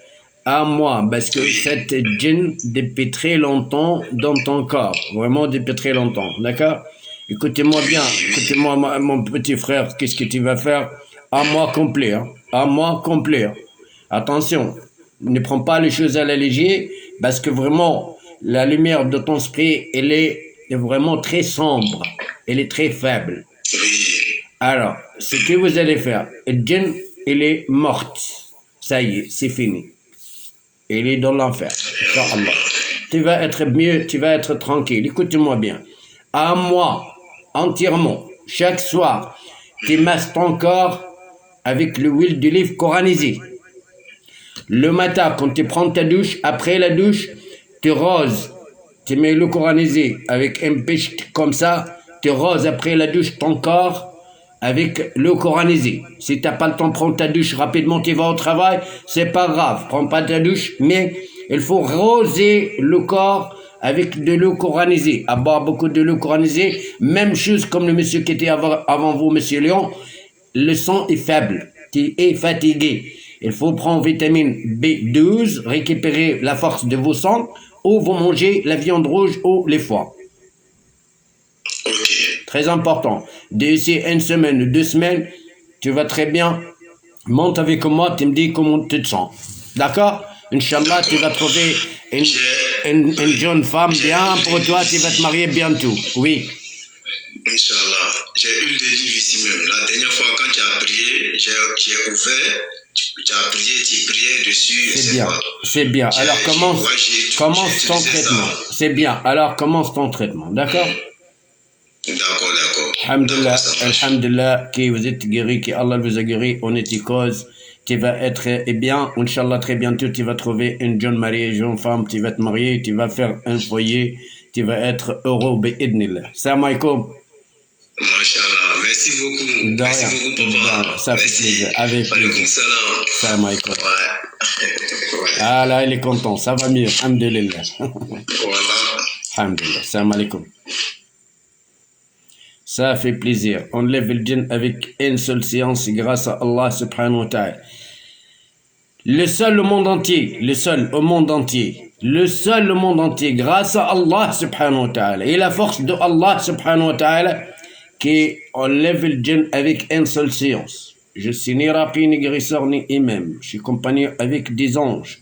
à moi, parce que cette djinn depuis très longtemps dans ton corps, vraiment depuis très longtemps, d'accord? Écoutez-moi bien, écoutez-moi mon petit frère, qu'est-ce que tu vas faire? Un mois complet, hein? Un mois complet. Hein? Attention, ne prends pas les choses à la légère, parce que vraiment, la lumière de ton esprit, elle est vraiment très sombre, elle est très faible. Alors, ce que vous allez faire, le djinn, elle est morte, ça y est, c'est fini. Elle est dans l'enfer, Inch'Allah. Tu vas être mieux, tu vas être tranquille, écoute-moi bien. Un mois, entièrement, chaque soir, tu masses ton corps avec l'huile d'olive coranisée. Le matin, quand tu prends ta douche, après la douche, tu roses, tu mets le coranisé avec un pêche comme ça, tu roses après la douche ton corps avec le coranisé. Si tu n'as pas le temps de prendre ta douche rapidement, tu vas au travail, c'est pas grave, prends pas ta douche, mais il faut roser le corps avec de l'eau coranisée, à boire beaucoup de l'eau coranisée, même chose comme le monsieur qui était avant vous, monsieur Léon, le sang est faible, tu es fatigué. Il faut prendre vitamine B12, récupérer la force de vos sangs, ou vous mangez la viande rouge ou les foies. Très important. D'ici une semaine ou 2 semaines, tu vas très bien. Monte avec moi, tu me dis comment tu te sens. D'accord? Inch'Allah, tu vas trouver une jeune femme bien pour toi, tu vas te marier bientôt. Oui. Inch'Allah. J'ai eu le livre ici même. La dernière fois, quand tu as prié, j'ai ouvert, tu as prié, tu priais dessus. C'est bien, c'est bien. Alors commence ton traitement. C'est bien. Alors commence ton traitement. D'accord? D'accord. Alhamdulillah, alhamdulillah, que vous êtes guéri, que Allah vous a guéri, on est cause. Tu vas être, bien, Inch'Allah, très bientôt, tu vas trouver une jeune mariée, une jeune femme, tu vas te marier, tu vas faire un foyer, tu vas être heureux, bi'idnillah. Salam alaikum. Masha'Allah, merci beaucoup. Merci beaucoup, papa. Ça fait plaisir, avec plaisir. Salam alaikum. Ouais. Ah là, il est content, ça va mieux, alhamdulillah. Voilà. Alhamdulillah, salam alaikum. Ça fait plaisir. On lève le djinn avec une seule séance grâce à Allah subhanahu wa ta'ala. Le seul au monde entier, grâce à Allah subhanahu wa ta'ala. Et la force de Allah subhanahu wa ta'ala, qui enlève le djinn avec une seule séance. Je suis ni rapi, ni guérisseur, ni imam. Je suis compagnon avec des anges.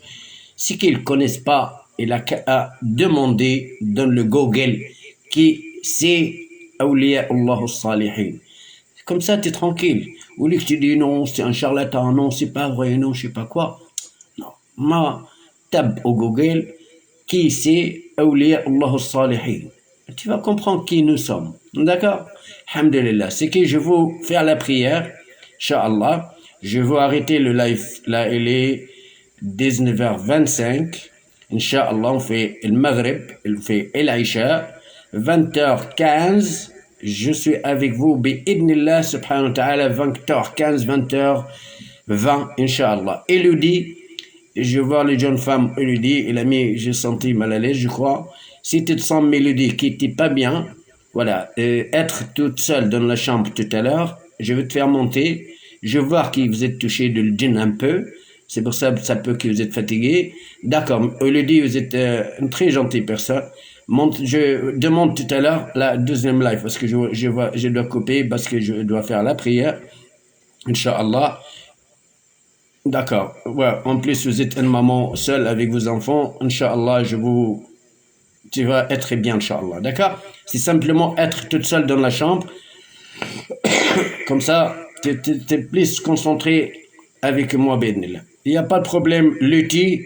Si qu'ils ne connaissent pas, il a qu'à demander dans le Google qui c'est Awliya Allah Salihin. Comme ça, tu es tranquille. Au lieu que tu dis non, c'est un charlatan, non, c'est pas vrai, non, je sais pas quoi. Non, tape au Google qui c'est Awliya Allah Salihin. Tu vas comprendre qui nous sommes. D'accord? Alhamdulillah. C'est que je vais faire la prière, Inch'Allah. Je vais arrêter le live. Là, il est 19h25. Inch'Allah, on fait le Maghrib, on fait l'Aïcha. 20h15, je suis avec vous, bi'idnillah subhanahu wa ta'ala, 20h15, 20h20, Inch'Allah. Elodie, je vois les jeunes femmes, Elodie, elle a mis, j'ai senti mal à l'aise, je crois. Si tu te sens Mélodie qui n'était pas bien, voilà, être toute seule dans la chambre tout à l'heure, je vais te faire monter, je vois que vous êtes touché de djinn un peu, c'est pour ça peut que vous êtes fatigué. D'accord, Elodie, vous êtes une très gentille personne. Je demande tout à l'heure la deuxième live parce que je dois couper parce que je dois faire la prière. Inch'Allah. D'accord. Ouais. En plus, vous êtes une maman seule avec vos enfants. Inch'Allah, tu vas être bien, Inch'Allah. D'accord? C'est simplement être toute seule dans la chambre. Comme ça, tu es plus concentré avec moi, Bédnillah. Il n'y a pas de problème, Lutti.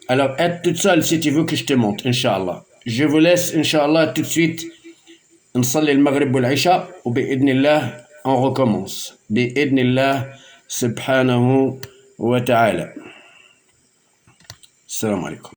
Alors, aide toute seule si tu veux que je te montre, Inch'Allah. Je vous laisse, Inch'Allah, tout de suite. نصلي المغرب والعشاء وبإذن الله on recommence بإذن الله سبحانه وتعالى. السلام عليكم.